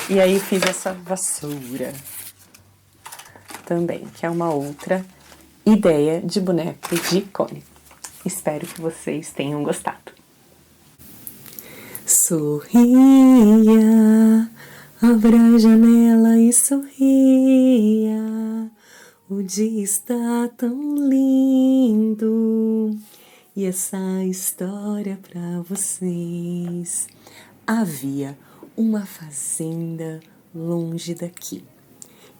E aí, fiz essa vassoura também, que é uma outra ideia de boneco de cone. Espero que vocês tenham gostado. Sorria, abra a janela e sorria. O dia está tão lindo. E essa história pra vocês. Havia uma fazenda longe daqui.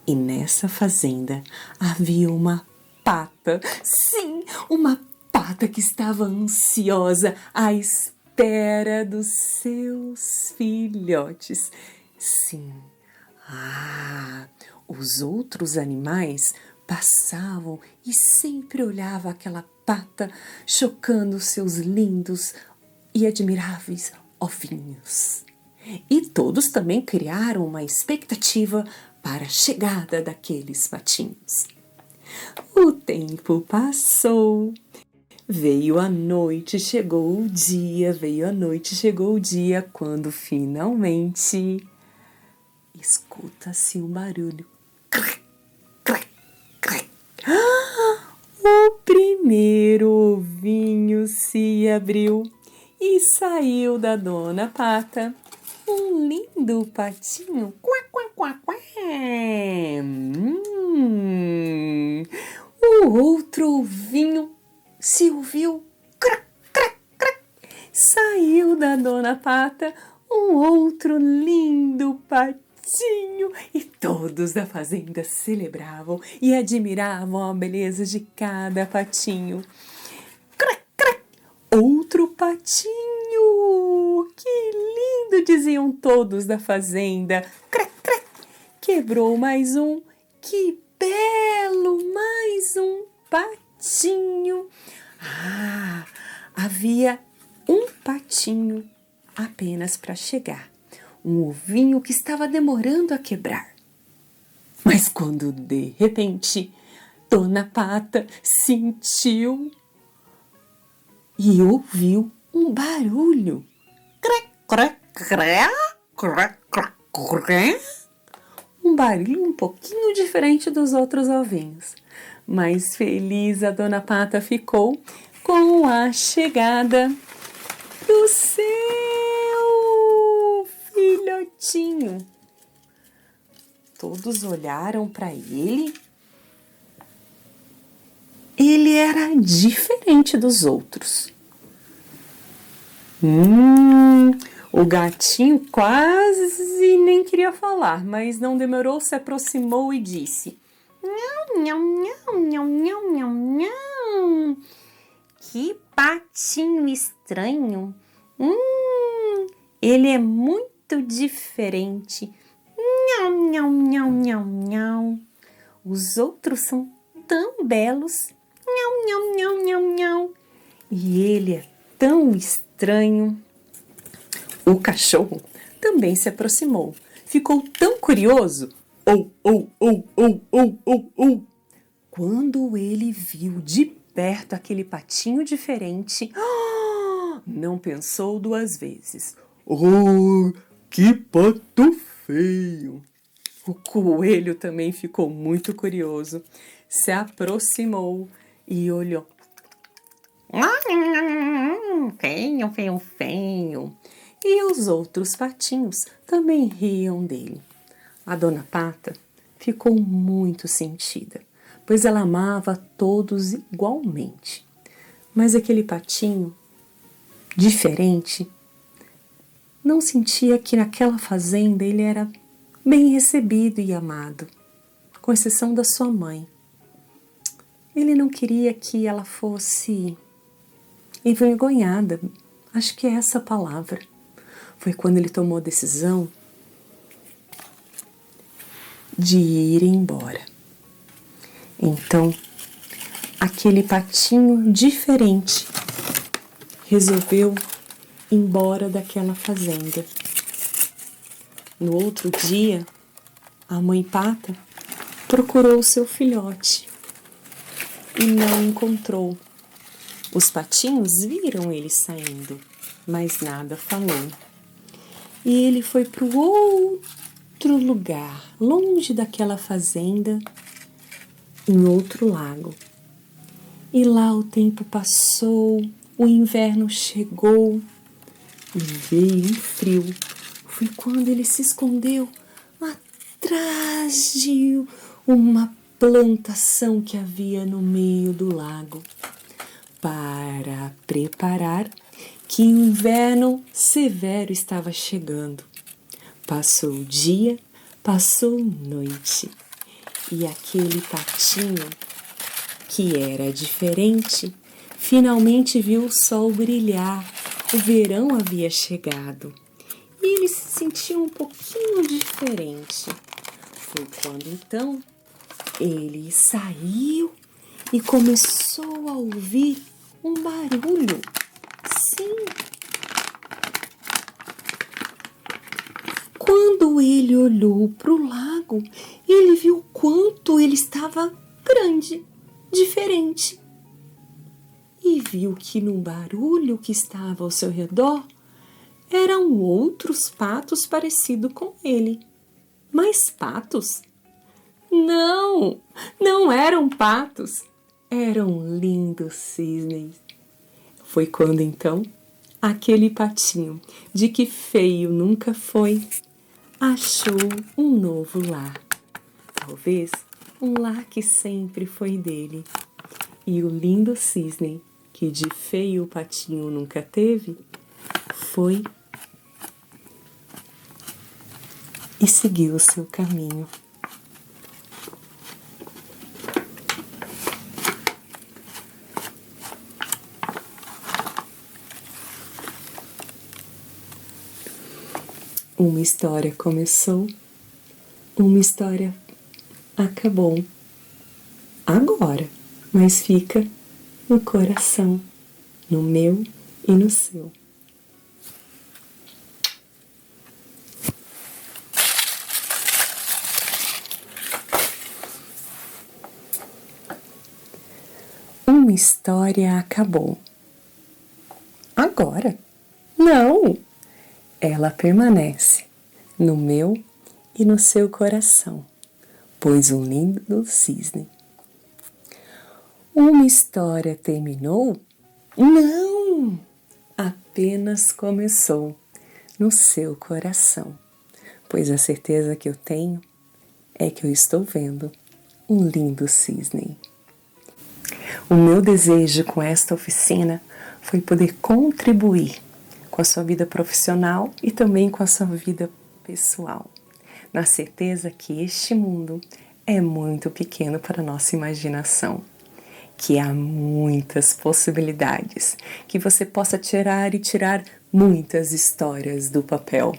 E nessa fazenda havia uma pata. Sim, uma pata que estava ansiosa à espera dos seus filhotes. Sim. Os outros animais passavam e sempre olhavam aquela pata, chocando seus lindos e admiráveis ovinhos. E todos também criaram uma expectativa para a chegada daqueles patinhos. O tempo passou. Veio a noite, chegou o dia, veio a noite, chegou o dia, quando finalmente escuta-se um barulho. Crac, crac, crac. O primeiro ovinho se abriu e saiu da Dona Pata um lindo patinho. Quá, quá, quá, quá. O outro ovinho se ouviu, crac, crac, crac, saiu da Dona Pata um outro lindo patinho e todos da fazenda celebravam e admiravam a beleza de cada patinho. Crac, crac, outro patinho, que lindo, diziam todos da fazenda. Crac, crac, quebrou mais um, que belo, mais um patinho. Havia um patinho apenas para chegar, um ovinho que estava demorando a quebrar. Mas quando de repente Dona Pata sentiu e ouviu um barulho. Crac, crac, crac, crac, crac, crac. Um barulho um pouquinho diferente dos outros ovinhos. Mas feliz a Dona Pata ficou com a chegada do seu filhotinho. Todos olharam para ele. Ele era diferente dos outros. O gatinho quase nem queria falar, mas não demorou, se aproximou e disse: "Nham, nham, nham, nham, nham, nham, nham. Que patinho estranho. Ele é muito diferente. Nham, nham, nham, nham, nham. Os outros são tão belos. Nham, nham, nham, nham, nham. E ele é tão estranho." O cachorro também se aproximou. Ficou tão curioso. Quando ele viu de perto aquele patinho diferente, não pensou duas vezes. Oh, que pato feio! O coelho também ficou muito curioso. Se aproximou e olhou. Feio, feio, feio. E os outros patinhos também riam dele. A Dona Pata ficou muito sentida, pois ela amava todos igualmente. Mas aquele patinho diferente não sentia que naquela fazenda ele era bem recebido e amado, com exceção da sua mãe. Ele não queria que ela fosse envergonhada, acho que é essa a palavra. Foi quando ele tomou a decisão de ir embora. Então, aquele patinho diferente resolveu ir embora daquela fazenda. No outro dia, a mãe Pata procurou o seu filhote e não encontrou. Os patinhos viram ele saindo, mas nada falou. E ele foi para o outro lugar, longe daquela fazenda, em outro lago. E lá o tempo passou, o inverno chegou e veio um frio. Foi quando ele se escondeu atrás de uma plantação que havia no meio do lago, para preparar que o inverno severo estava chegando. Passou o dia, passou noite, e aquele patinho, que era diferente, finalmente viu o sol brilhar. O verão havia chegado e ele se sentia um pouquinho diferente. foi quando então ele saiu e começou a ouvir um barulho. Sim. Quando ele olhou para o lago, ele viu quanto ele estava grande, diferente. E viu que no barulho que estava ao seu redor eram outros patos parecidos com ele. Mas patos? Não, não eram patos, eram lindos cisnes. Foi quando então aquele patinho, de que feio nunca foi, achou um novo lar. Talvez um lar que sempre foi dele. E o lindo cisne, que de feio o patinho nunca teve, foi e seguiu o seu caminho. Uma história começou, uma história acabou. Agora, mas fica no coração, no meu e no seu. Uma história acabou. Agora? Não! Ela permanece no meu e no seu coração, pois um lindo cisne. Uma história terminou? Não! Apenas começou no seu coração, pois a certeza que eu tenho é que eu estou vendo um lindo cisne. O meu desejo com esta oficina foi poder contribuir com a sua vida profissional e também com a sua vida pessoal, na certeza que este mundo é muito pequeno para a nossa imaginação, que há muitas possibilidades, que você possa tirar e tirar muitas histórias do papel.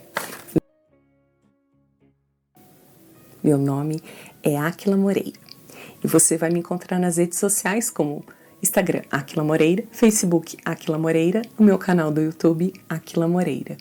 Meu nome é Áquila Moreira e você vai me encontrar nas redes sociais como Instagram Áquila Moreira, Facebook Áquila Moreira, o meu canal do YouTube Áquila Moreira.